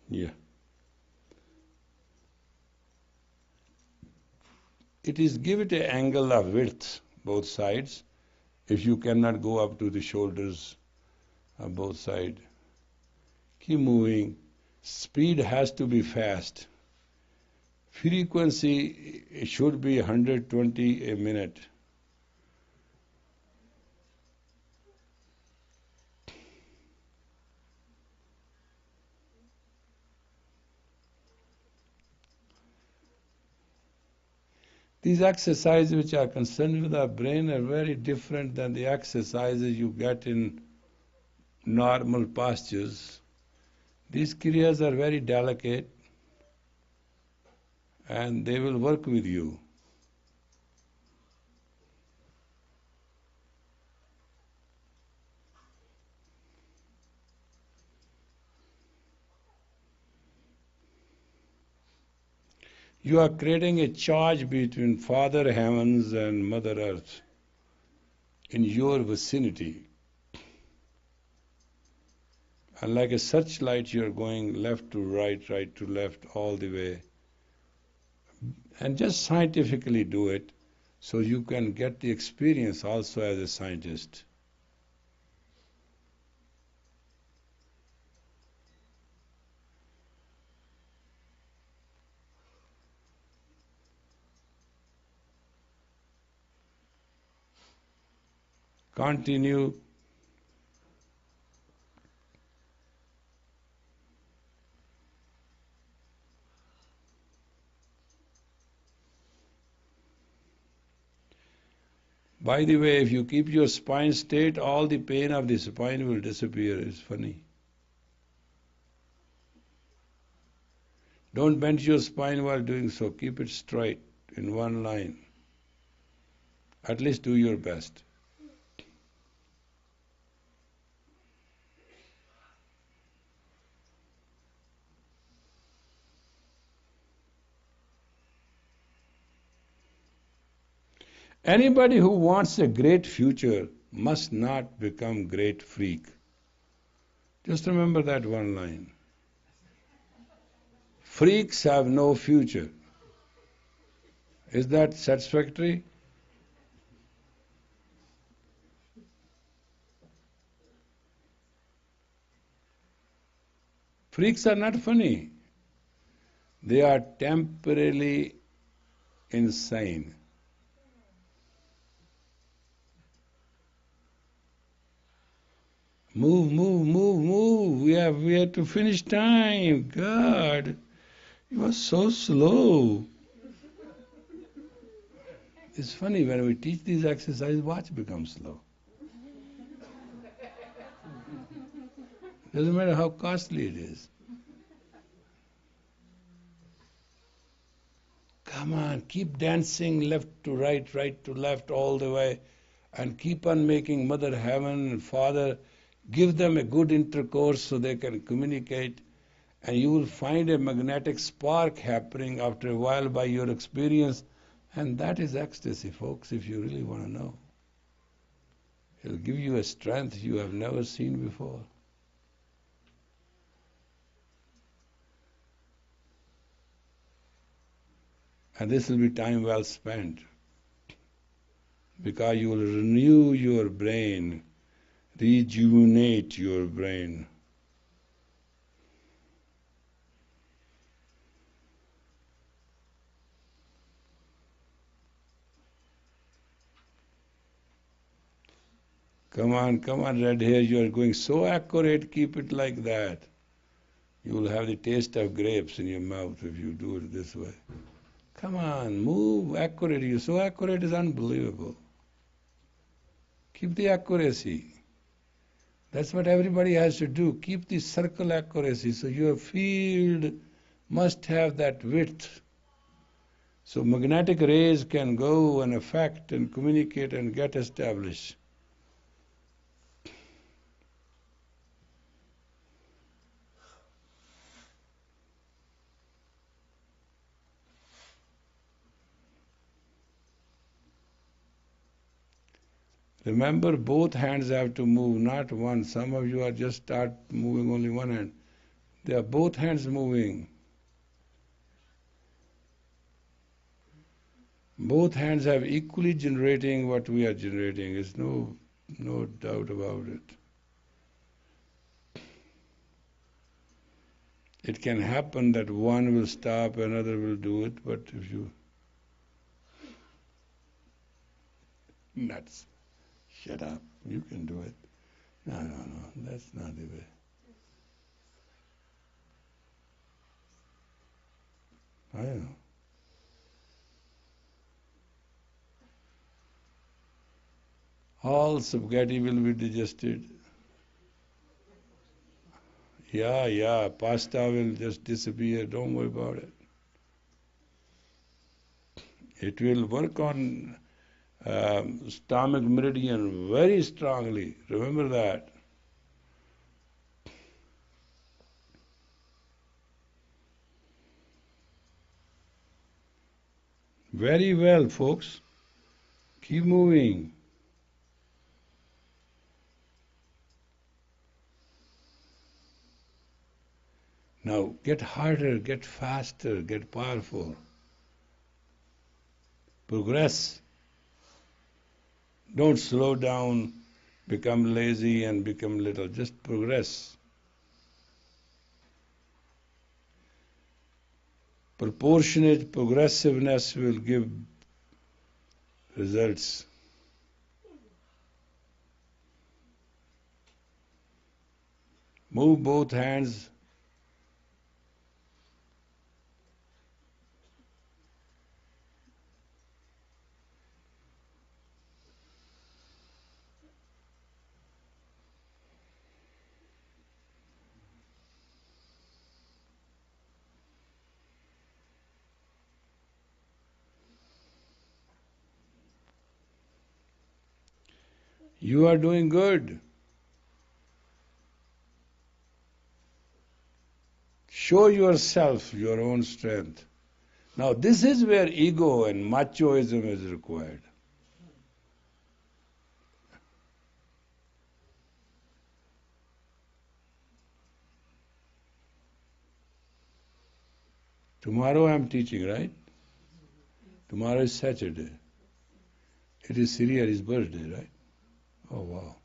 Yeah. Give it an angle of width, both sides. If you cannot go up to the shoulders on both sides, keep moving. Speed has to be fast. Frequency, it should be 120 a minute. These exercises which are concerned with our brain are very different than the exercises you get in normal postures. These kriyas are very delicate, and they will work with you. You are creating a charge between Father Heavens and Mother Earth in your vicinity. And like a searchlight, you are going left to right, right to left, all the way. And just scientifically do it so you can get the experience also as a scientist. Continue. By the way, if you keep your spine straight, all the pain of the spine will disappear. It's funny. Don't bend your spine while doing so. Keep it straight in one line. At least do your best. Anybody who wants a great future must not become great freak. Just remember that one line. Freaks have no future. Is that satisfactory? Freaks are not funny. They are temporarily insane. Move, move, move, move. We have to finish time. God, you are so slow. It's funny, when we teach these exercises, watch becomes slow. Doesn't matter how costly it is. Come on, keep dancing left to right, right to left, all the way, and keep on making Mother Heaven and Father give them a good intercourse so they can communicate, and you will find a magnetic spark happening after a while by your experience, and that is ecstasy, folks, if you really want to know. It'll give you a strength you have never seen before. And this will be time well spent, because you will renew your brain, rejuvenate your brain. Come on, red hair, you are going so accurate, keep it like that. You will have the taste of grapes in your mouth if you do it this way. Come on, move, accurate. You're so accurate, it's unbelievable. Keep the accuracy. That's what everybody has to do. Keep the circle accuracy. So your field must have that width. So magnetic rays can go and affect and communicate and get established. Remember, both hands have to move, not one. Some of you are just start moving only one hand. They are both hands moving. Both hands have equally generating what we are generating. There's no doubt about it. It can happen that one will stop, another will do it, but if you... Nuts. Shut up. You can do it. No, that's not the way. I know. All spaghetti will be digested. Yeah, pasta will just disappear. Don't worry about it. It will work on stomach meridian very strongly. Remember that. Very well, folks. Keep moving. Now get harder, get faster, get powerful. Progress. Don't slow down, become lazy and become little. Just progress. Proportionate progressiveness will give results. Move both hands. You are doing good. Show yourself your own strength. Now this is where ego and machoism is required. Tomorrow I am teaching, right? Tomorrow is Saturday. It is Siri's birthday, right? Oh, wow.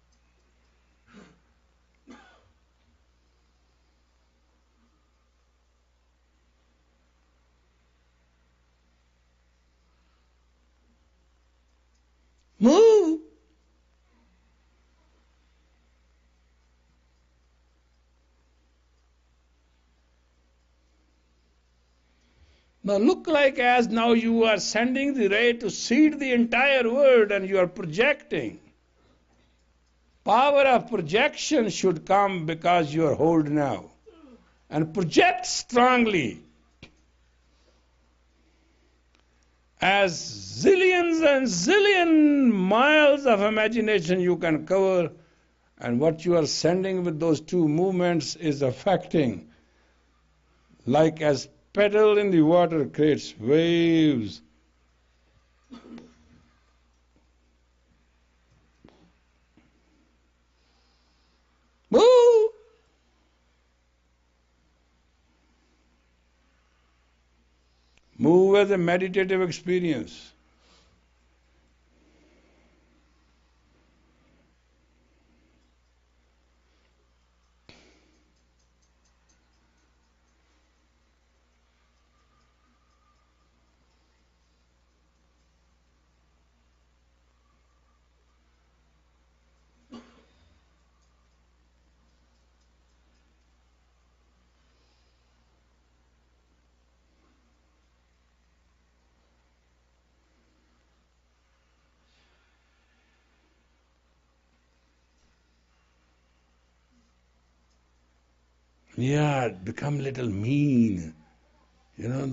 Move! Now look like as now you are sending the ray to seed the entire world and you are projecting. Power of projection should come because you are hold now. And project strongly. As zillions and zillion miles of imagination you can cover, and what you are sending with those two movements is affecting, like as pedal in the water creates waves. Move! Move as a meditative experience. Yeah, become a little mean. You know,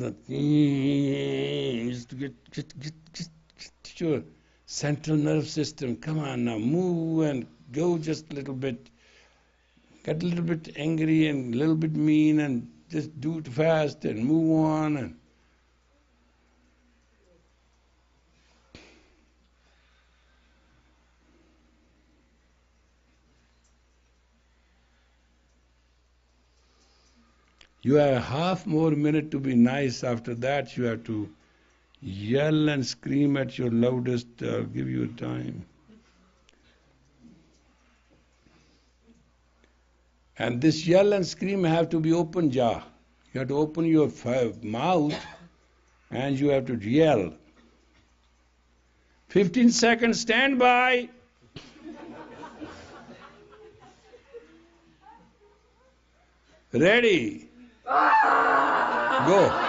just to get your central nerve system. Come on now, move and go just a little bit. Get a little bit angry and a little bit mean and just do it fast and move on. And you have half more minute to be nice. After that, you have to yell and scream at your loudest. I'll give you time. And this yell and scream have to be open jaw. You have to open your mouth and you have to yell. 15 seconds, stand by. Ready. Go.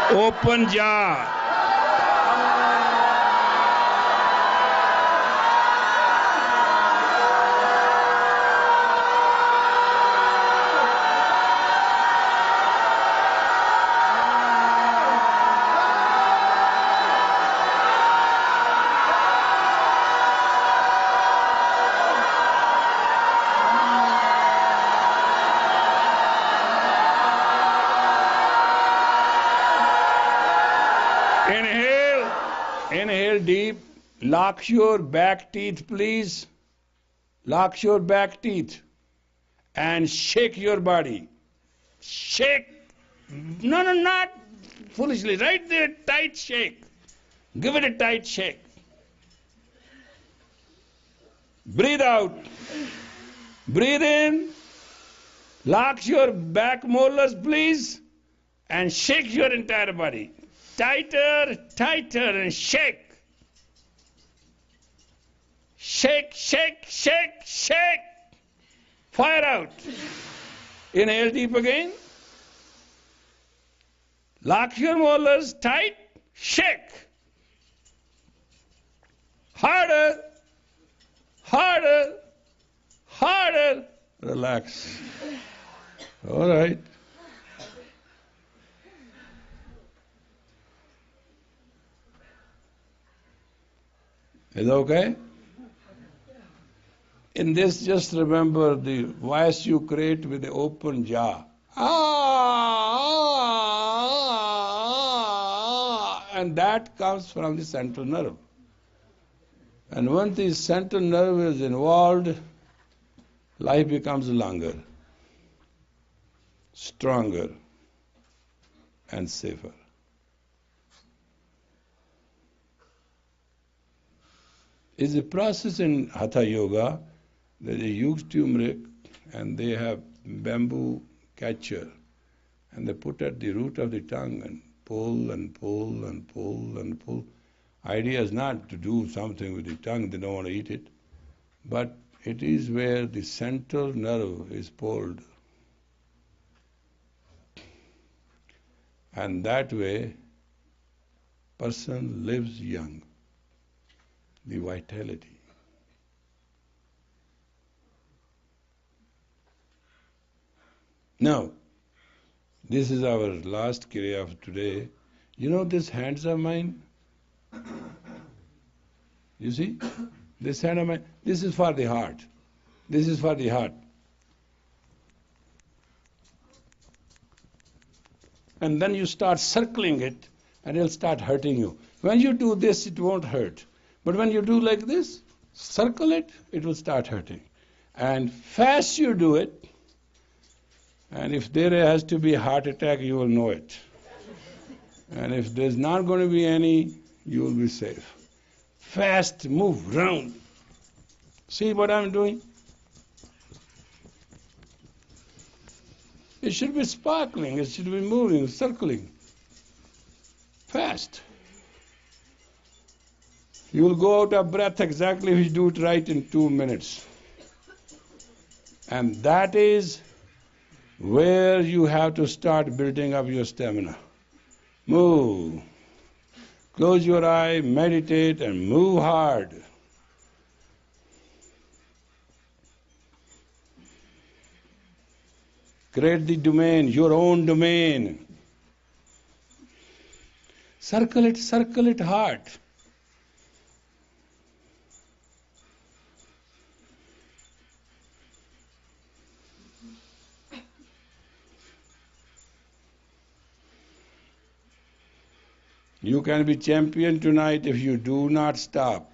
Open jaw. Inhale deep. Lock your back teeth, please. Lock your back teeth. And shake your body. Shake. No, not foolishly. Right there, tight shake. Give it a tight shake. Breathe out. Breathe in. Lock your back molars, please. And shake your entire body. Tighter, tighter, and shake. Shake, shake, shake, shake. Fire out. Inhale deep again. Lock your molars tight. Shake. Harder, harder, harder. Relax. All right. Is it okay? In this, just remember the voice you create with the open jaw. And that comes from the central nerve. And when the central nerve is involved, life becomes longer, stronger, and safer. It's a process in Hatha Yoga. They use turmeric and they have bamboo catcher and they put at the root of the tongue and pull and pull and pull and pull. Idea is not to do something with the tongue, they don't want to eat it, but it is where the central nerve is pulled. And that way, person lives young, the vitality. Now, this is our last kriya of today. You know this hands of mine? You see? This hand of mine, this is for the heart. This is for the heart. And then you start circling it and it'll start hurting you. When you do this, it won't hurt. But when you do like this, circle it, it will start hurting. And fast you do it, and if there has to be a heart attack, you will know it. And if there's not going to be any, you will be safe. Fast, move round. See what I'm doing? It should be sparkling, it should be moving, circling. Fast. You will go out of breath exactly if you do it right in 2 minutes. And that is where you have to start building up your stamina. Move. Close your eye, meditate, and move hard. Create the domain, your own domain. Circle it hard. You can be champion tonight if you do not stop.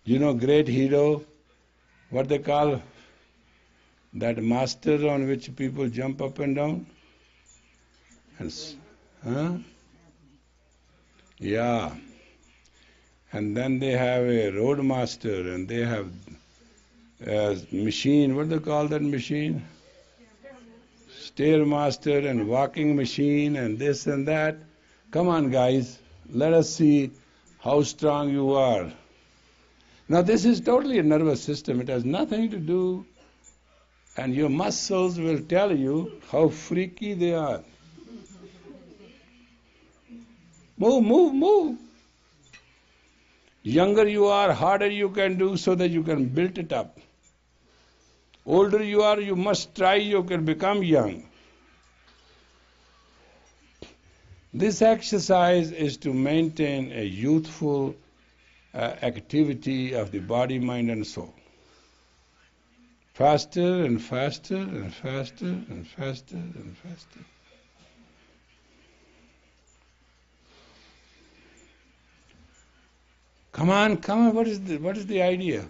You know, great hero, what they call that master on which people jump up and down? Yeah. And then they have a road master and they have a machine, what do they call that machine? Stairmaster and walking machine and this and that. Come on guys, let us see how strong you are. Now this is totally a nervous system, it has nothing to do, and your muscles will tell you how freaky they are. Move, move, move. Younger you are, harder you can do so that you can build it up. Older you are, you must try, you can become young. This exercise is to maintain a youthful activity of the body, mind and soul. Faster and faster and faster and faster and faster. Come on, what is the idea?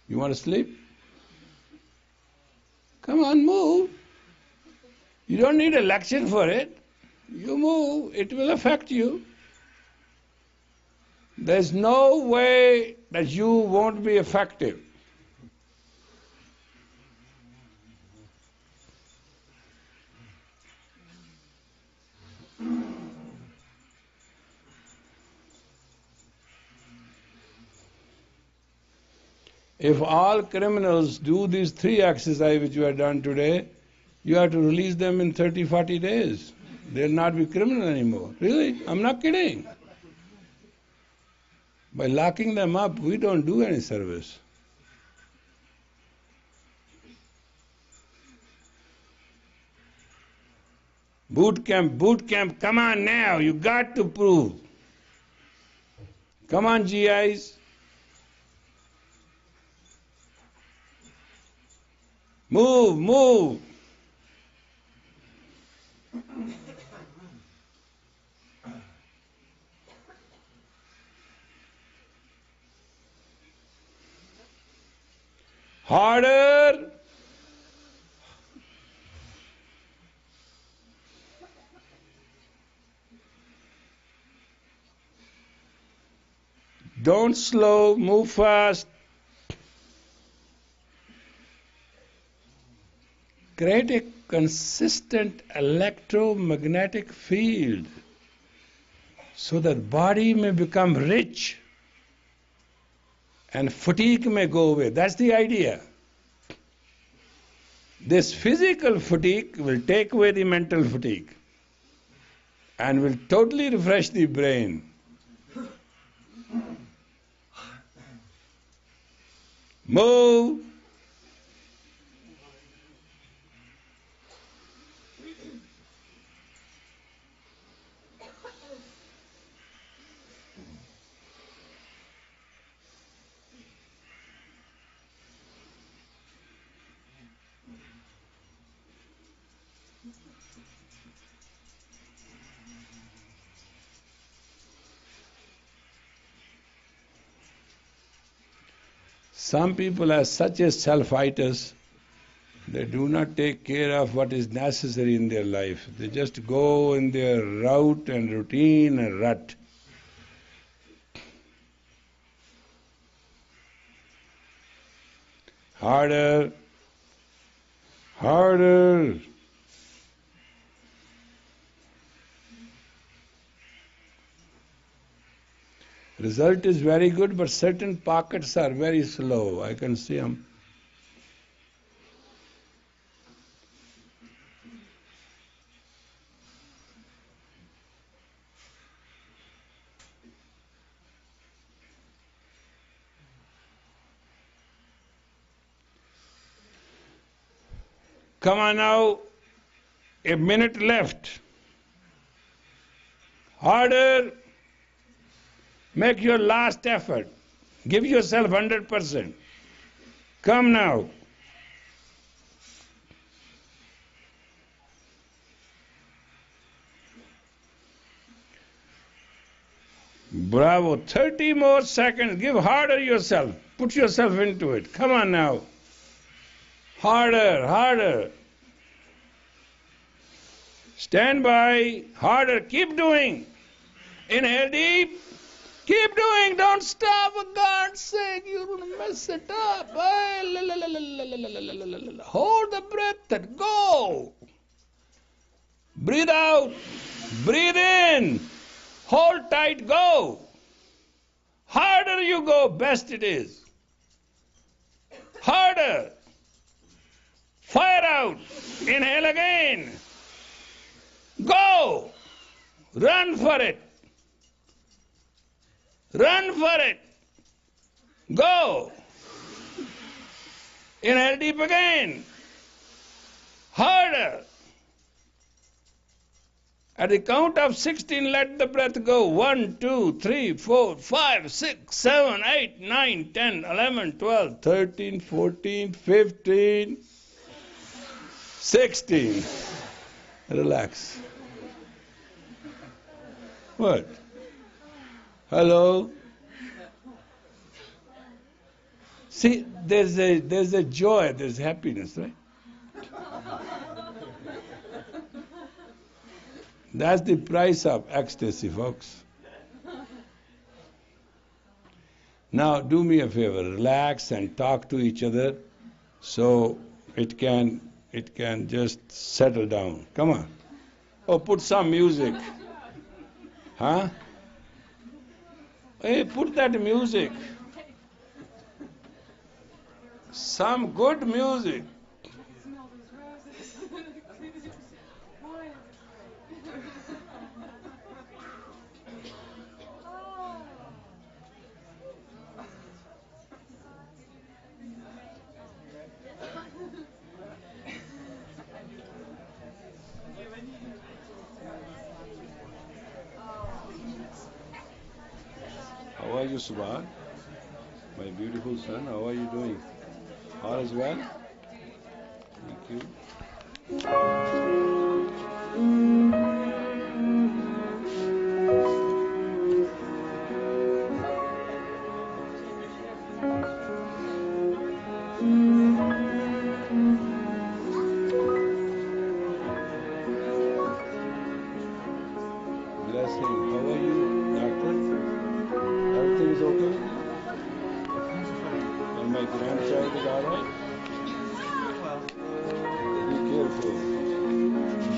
You want to sleep? Come on, move. You don't need a lecture for it. You move, it will affect you. There's no way that you won't be effective. If all criminals do these 3 exercises which you have done today, you have to release them in 30, 40 days. They'll not be criminal anymore. Really? I'm not kidding. By locking them up, we don't do any service. Boot camp, come on now, you got to prove. Come on, GIs. Move. Harder. Don't slow, move fast. Create a consistent electromagnetic field so that body may become rich and fatigue may go away. That's the idea. This physical fatigue will take away the mental fatigue and will totally refresh the brain. Move. Some people are such as self-haters, they do not take care of what is necessary in their life. They just go in their route and routine and rut. Harder. Result is very good, but certain pockets are very slow. I can see them. Come on now, a minute left. Harder. Make your last effort. Give yourself 100%. Come now. Bravo. 30 more seconds. Give harder yourself. Put yourself into it. Come on now. Harder. Stand by. Harder. Keep doing. Inhale deep. Keep doing. Don't stop. For God's sake, you're going to mess it up. Hold the breath and go. Breathe out. Breathe in. Hold tight. Go. Harder you go, best it is. Harder. Fire out. Inhale again. Go. Run for it. Run for it. Go. Inhale deep again. Harder. At the count of 16, let the breath go. 1, 2, 3, 4, 5, 6, 7, 8, 9, 10, 11, 12, 13, 14, 15, 16. Relax. What? Hello? See, there's a joy, there's happiness, right? That's the price of ecstasy, folks. Now, do me a favor, relax and talk to each other so it can just settle down. Come on. Oh, put some music. Huh? Hey, put that music. Some good music. Yusufan, my beautiful son, how are you doing? All is well? Thank you. Blessing. How are you, doctor? Everything is okay? And my grandchild is all right? Be careful.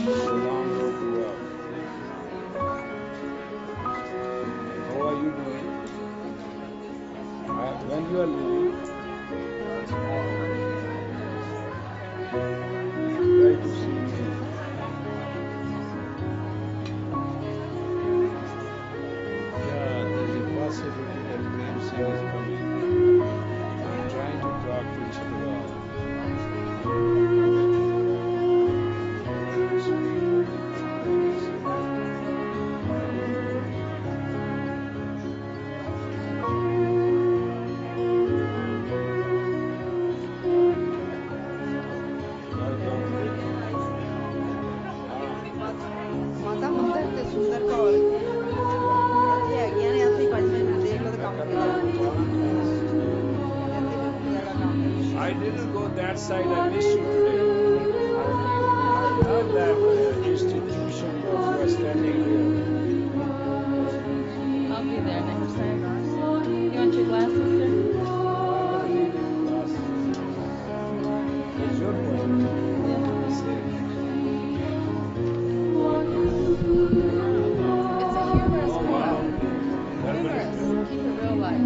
It's a long road to walk. How are you doing? When you are leaving? Try to see me. Yeah, there is a possibility that Prem Singh is coming. I'm trying to talk to Chitwa. माता मंदिर ते सुंदर कौर ਇੱਥੇ ਹੈਗੀਆਂ ਨੇ ਅਸੀਂ 5 minute ਦੇਖ ਲਓ ਤਾਂ ਕੰਮ I didn't go that side. I missed you today. I love that institution you are standing here. I'll be there next time. You want your glasses, sir? It's your point. It's a humorous Oh, poem. wow. Humorous. Keep it real light.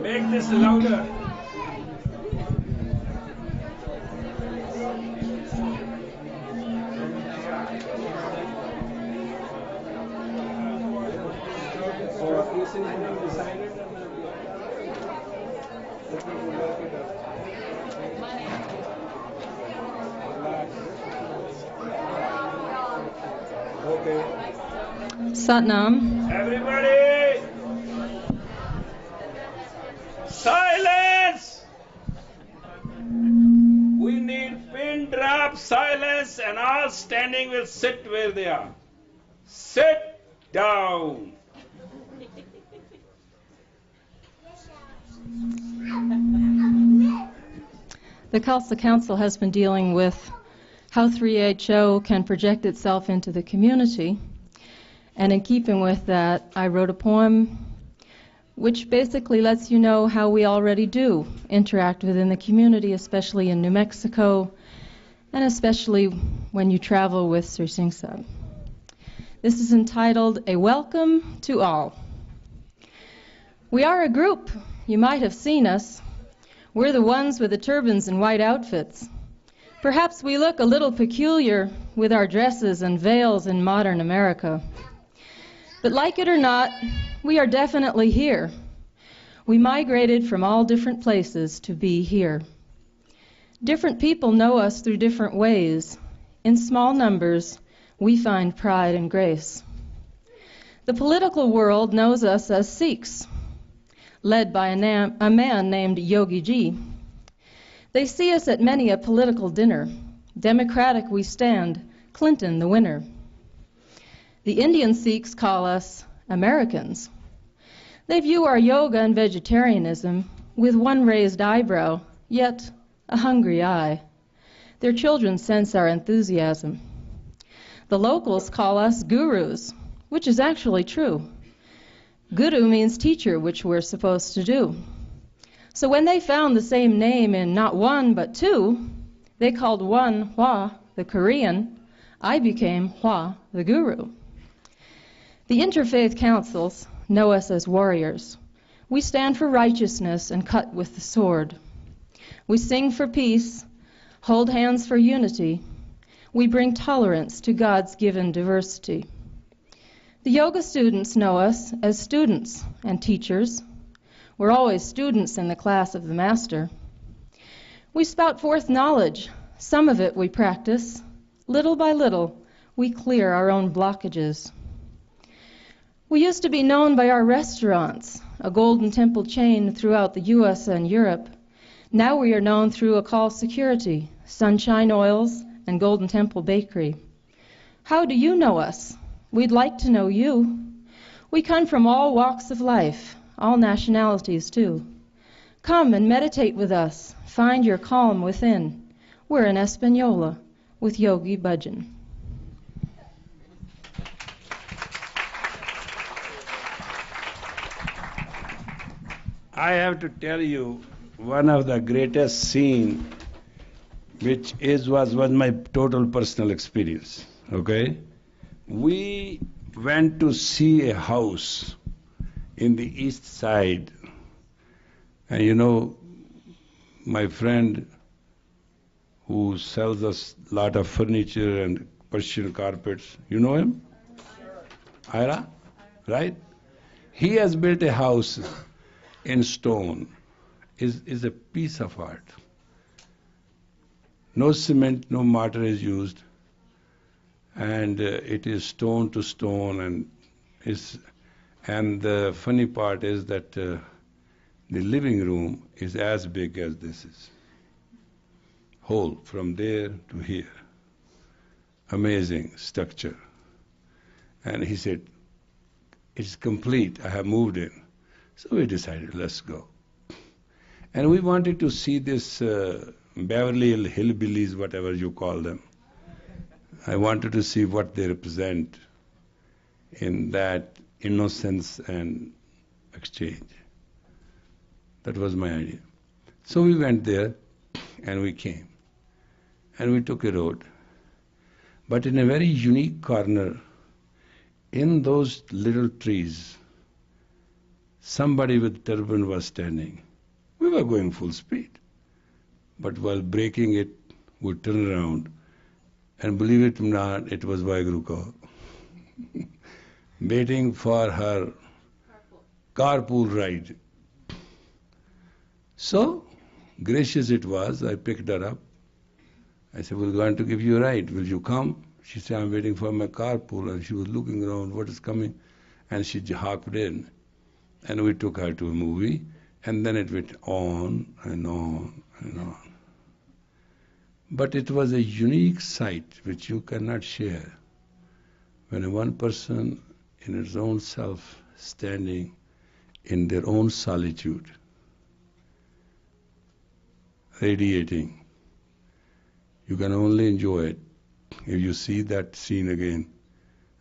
Make this louder. Okay. Satnam. Everybody, silence! We need pin drop silence, and all standing will sit where they are. Sit down. The Khalsa Council has been dealing with how 3HO can project itself into the community. And in keeping with that, I wrote a poem which basically lets you know how we already do interact within the community, especially in New Mexico, and especially when you travel with Sri Singh Sahib. This is entitled A Welcome to All. We are a group. You might have seen us. We're the ones with the turbans and white outfits. Perhaps we look a little peculiar with our dresses and veils in modern America. But like it or not, we are definitely here. We migrated from all different places to be here. Different people know us through different ways. In small numbers, we find pride and grace. The political world knows us as Sikhs, led by a man named Yogi Ji. They see us at many a political dinner. Democratic we stand, Clinton the winner. The Indian Sikhs call us Americans. They view our yoga and vegetarianism with one raised eyebrow, yet a hungry eye. Their children sense our enthusiasm. The locals call us gurus, which is actually true. Guru means teacher, which we're supposed to do. So when they found the same name in not one but two, they called one Hua, the Korean. I became Hua, the guru. The interfaith councils know us as warriors. We stand for righteousness and cut with the sword. We sing for peace, hold hands for unity. We bring tolerance to God's given diversity. The yoga students know us as students and teachers. We're always students in the class of the master. We spout forth knowledge. Some of it we practice. Little by little, we clear our own blockages. We used to be known by our restaurants, a Golden Temple chain throughout the U.S. and Europe. Now we are known through Akal Security, Sunshine Oils, and Golden Temple Bakery. How do you know us? We'd like to know you. We come from all walks of life, all nationalities too. Come and meditate with us. Find your calm within. We're in Espanola with Yogi Bhajan. I have to tell you one of the greatest scene which was my total personal experience. Okay? We went to see a house in the east side, and you know, my friend who sells us a lot of furniture and Persian carpets, you know him? Ira? Right? He has built a house in stone. Is a piece of art. No cement, no mortar is used, and it is stone to stone, and the funny part is that the living room is as big as this is. Whole, from there to here. Amazing structure. And he said, it's complete, I have moved in. So we decided, let's go. And we wanted to see this Beverly Hillbillies, whatever you call them. I wanted to see what they represent in that innocence and exchange. That was my idea. So we went there and we came. And we took a road. But in a very unique corner, in those little trees, somebody with turban was standing. We were going full speed. But while braking it, we turned around, and believe it or not, it was Vaheguru Kaur, waiting for her carpool ride. So, gracious it was, I picked her up. I said, we're going to give you a ride. Will you come? She said, I'm waiting for my carpool. And she was looking around, what is coming? And she hopped in. And we took her to a movie. And then it went on and on and on. But it was a unique sight which you cannot share. When one person in his own self standing in their own solitude, radiating, you can only enjoy it if you see that scene again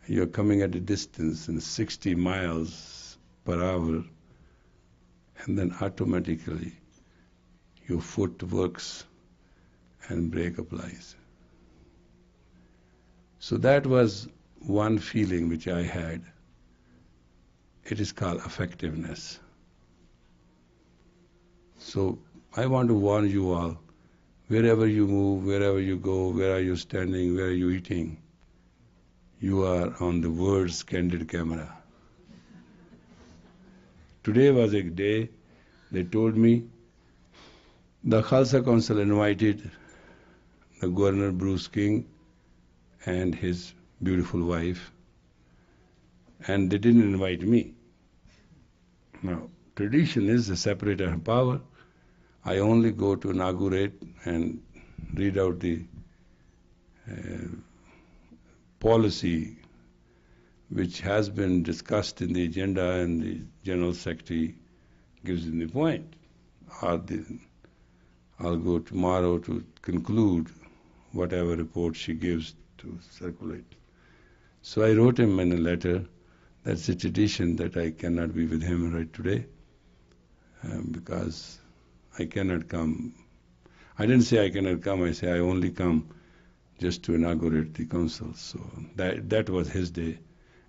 You're coming at a distance in 60 miles per hour, and then automatically your foot works and brake applies. So that was one feeling which I had. It is called effectiveness. So I want to warn you all, wherever you move, wherever you go, where are you standing, where are you eating, you are on the world's candid camera. Today was a day, they told me, the Khalsa Council invited the Governor Bruce King and his beautiful wife, and they didn't invite me. Now, tradition is the separator of power. I only go to inaugurate and read out the policy which has been discussed in the agenda, and the General Secretary gives me the point. I'll go tomorrow to conclude whatever report she gives to circulate. So I wrote him in a letter, that's a tradition that I cannot be with him right today because I cannot come. I didn't say I cannot come, I say I only come just to inaugurate the council. So that was his day,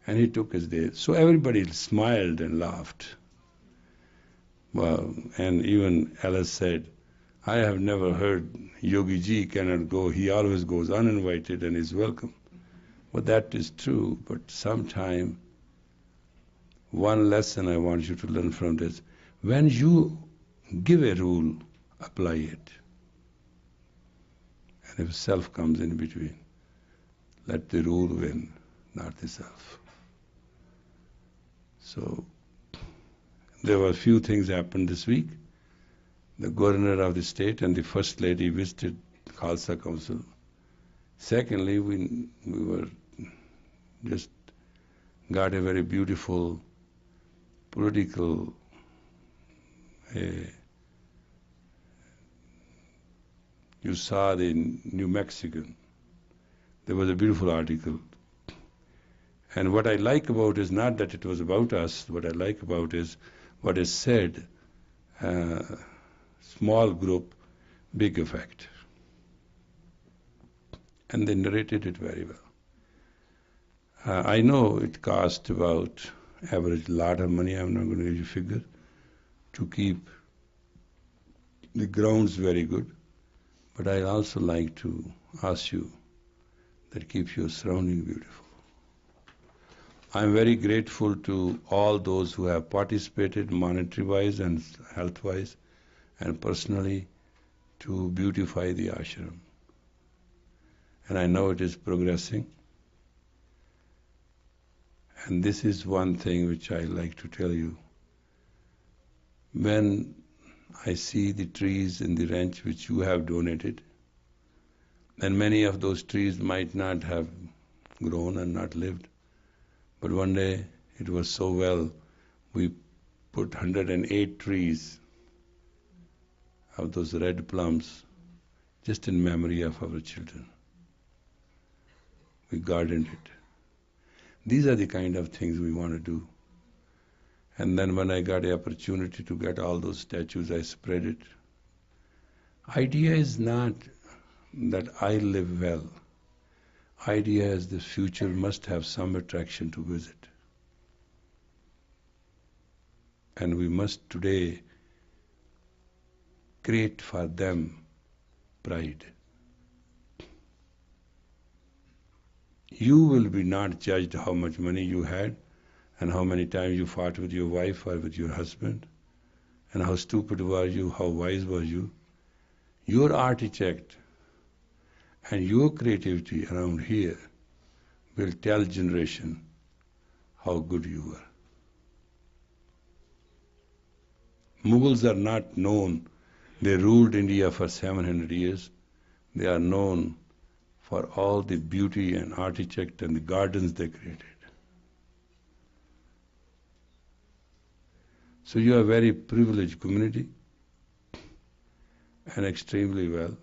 and he took his day. So everybody smiled and laughed. Well, and even Alice said, I have never heard Yogi Ji cannot go. He always goes uninvited and is welcome. Well, that is true, but sometime one lesson I want you to learn from this. When you give a rule, apply it. And if self comes in between, let the rule win, not the self. So there were a few things happened this week. The governor of the state and the first lady visited Khalsa Council. Secondly, we were just got a very beautiful political you saw the New Mexican. There was a beautiful article. And what I like about is not that it was about us. What I like about is what is said, small group, big effect. And they narrated it very well. I know it cost about average lot of money, I'm not going to give you a figure, to keep the grounds very good. But I also like to ask you that keep your surrounding beautiful. I'm very grateful to all those who have participated monetary-wise and health-wise and personally to beautify the ashram. And I know it is progressing. And this is one thing which I like to tell you. When I see the trees in the ranch which you have donated, and many of those trees might not have grown and not lived, but one day it was so well, we put 108 trees of those red plums just in memory of our children. We gardened it. These are the kind of things we want to do. And then when I got the opportunity to get all those statues, I spread it. Idea is not that I live well. Idea is the future must have some attraction to visit. And we must today create for them pride. You will be not judged how much money you had and how many times you fought with your wife or with your husband and how stupid were you, how wise were you. Your architect and your creativity around here will tell generation how good you were. Mughals are not known. They ruled India for 700 years. They are known for all the beauty and architect and the gardens they created. So you are a very privileged community and extremely well.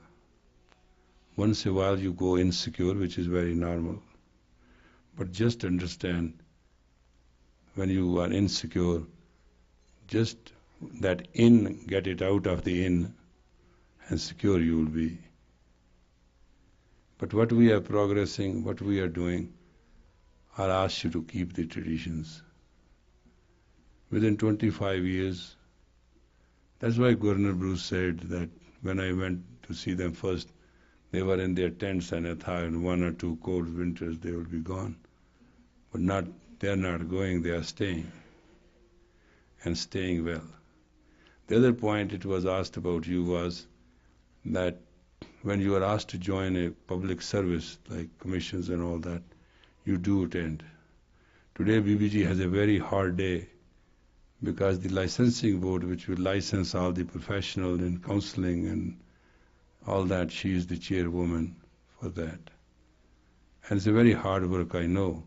Once in a while you go insecure, which is very normal. But just understand, when you are insecure, just that in, get it out of the in, and secure you will be. But what we are progressing, what we are doing, I'll ask you to keep the traditions. Within 25 years, that's why Governor Bruce said that when I went to see them first, they were in their tents and I thought in 1 or 2 cold winters they will be gone. But they're not going, they are staying. And staying well. The other point it was asked about you was that when you are asked to join a public service like commissions and all that, you do attend. Today BBG has a very hard day because the licensing board, which will license all the professionals in counseling and all that, she is the chairwoman for that. And it's a very hard work, I know.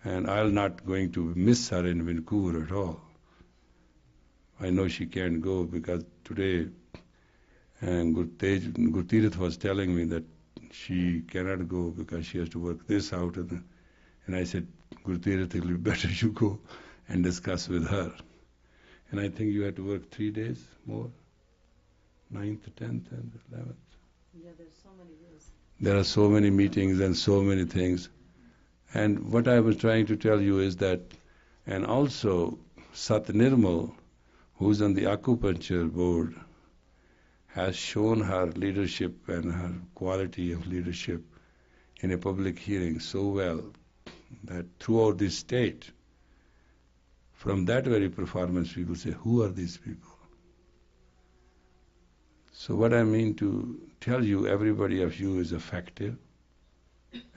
And I'm not going to miss her in Vancouver at all. I know she can't go because today Gurtirath was telling me that she cannot go because she has to work this out. And I said, Gurtirath, it will be better you go and discuss with her. And I think you had to work 3 days more, 9th, 10th, and 11th. Yeah, there's so many rules. There are so many meetings and so many things. And what I was trying to tell you is that, and also Sat Nirmal, who's on the acupuncture board, has shown her leadership and her quality of leadership in a public hearing so well that throughout this state, from that very performance, people say, who are these people? So what I mean to tell you, everybody of you is effective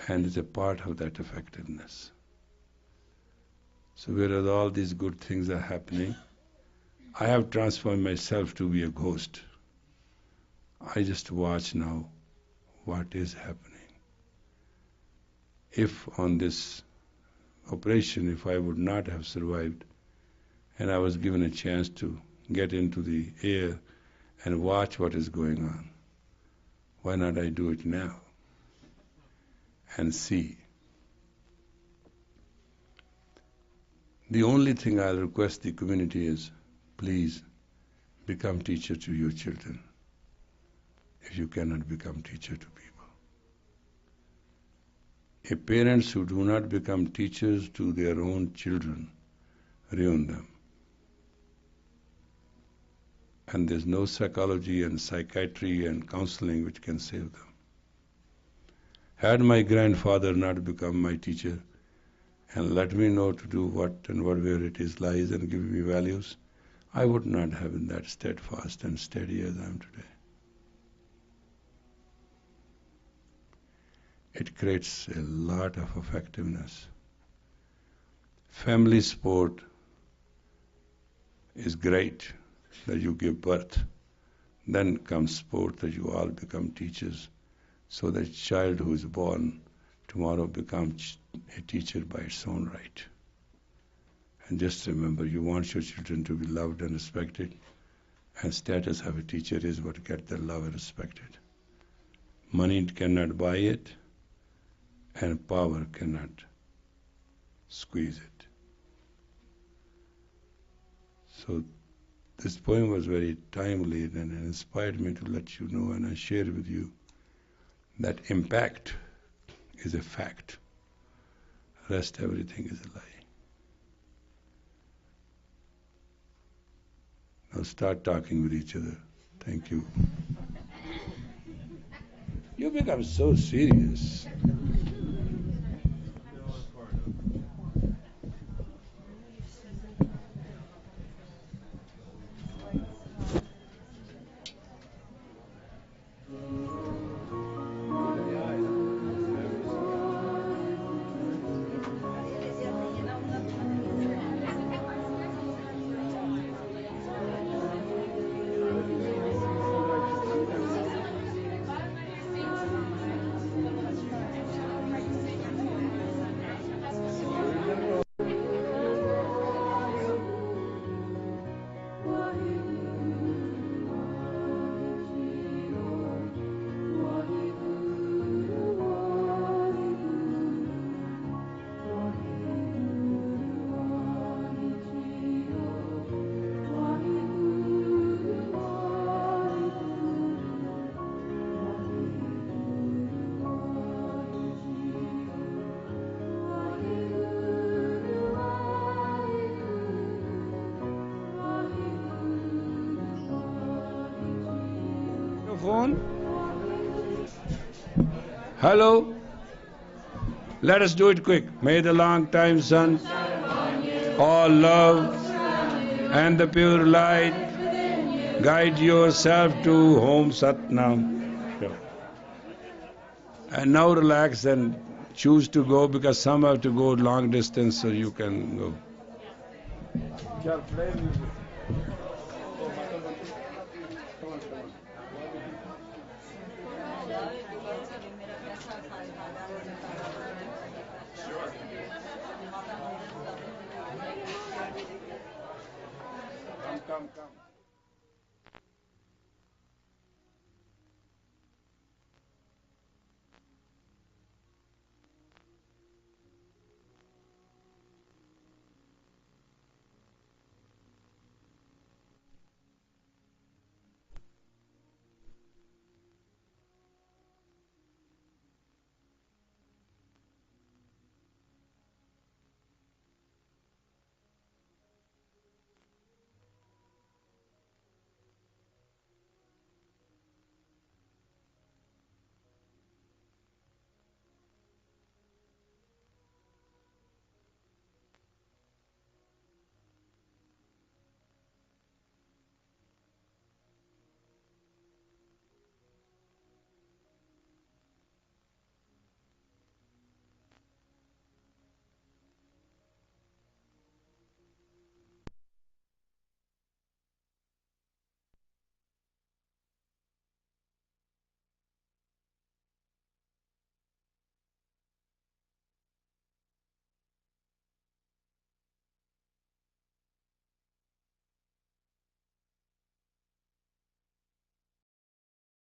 and is a part of that effectiveness. So whereas all these good things are happening, I have transformed myself to be a ghost. I just watch now what is happening. If on this operation, if I would not have survived, and I was given a chance to get into the air and watch what is going on, why not I do it now and see? The only thing I'll request the community is, please become teacher to your children if you cannot become teacher to people. Parents who do not become teachers to their own children ruin them. And there's no psychology and psychiatry and counseling which can save them. Had my grandfather not become my teacher and let me know to do what and where it is lies and give me values, I would not have been that steadfast and steady as I am today. It creates a lot of effectiveness. Family sport is great that you give birth. Then comes sport that you all become teachers, so that child who is born tomorrow becomes a teacher by its own right. And just remember, you want your children to be loved and respected, and status of a teacher is what gets their love and respected. Money cannot buy it, and power cannot squeeze it. So this poem was very timely and it inspired me to let you know, and I share with you that impact is a fact. Rest everything is a lie. Now start talking with each other. Thank you. You become so serious. phone? Hello? Let us do it quick. May the long time sun, all love and the pure light guide yourself to home Satnam. And now relax and choose to go, because some have to go long distance, so you can go. Come.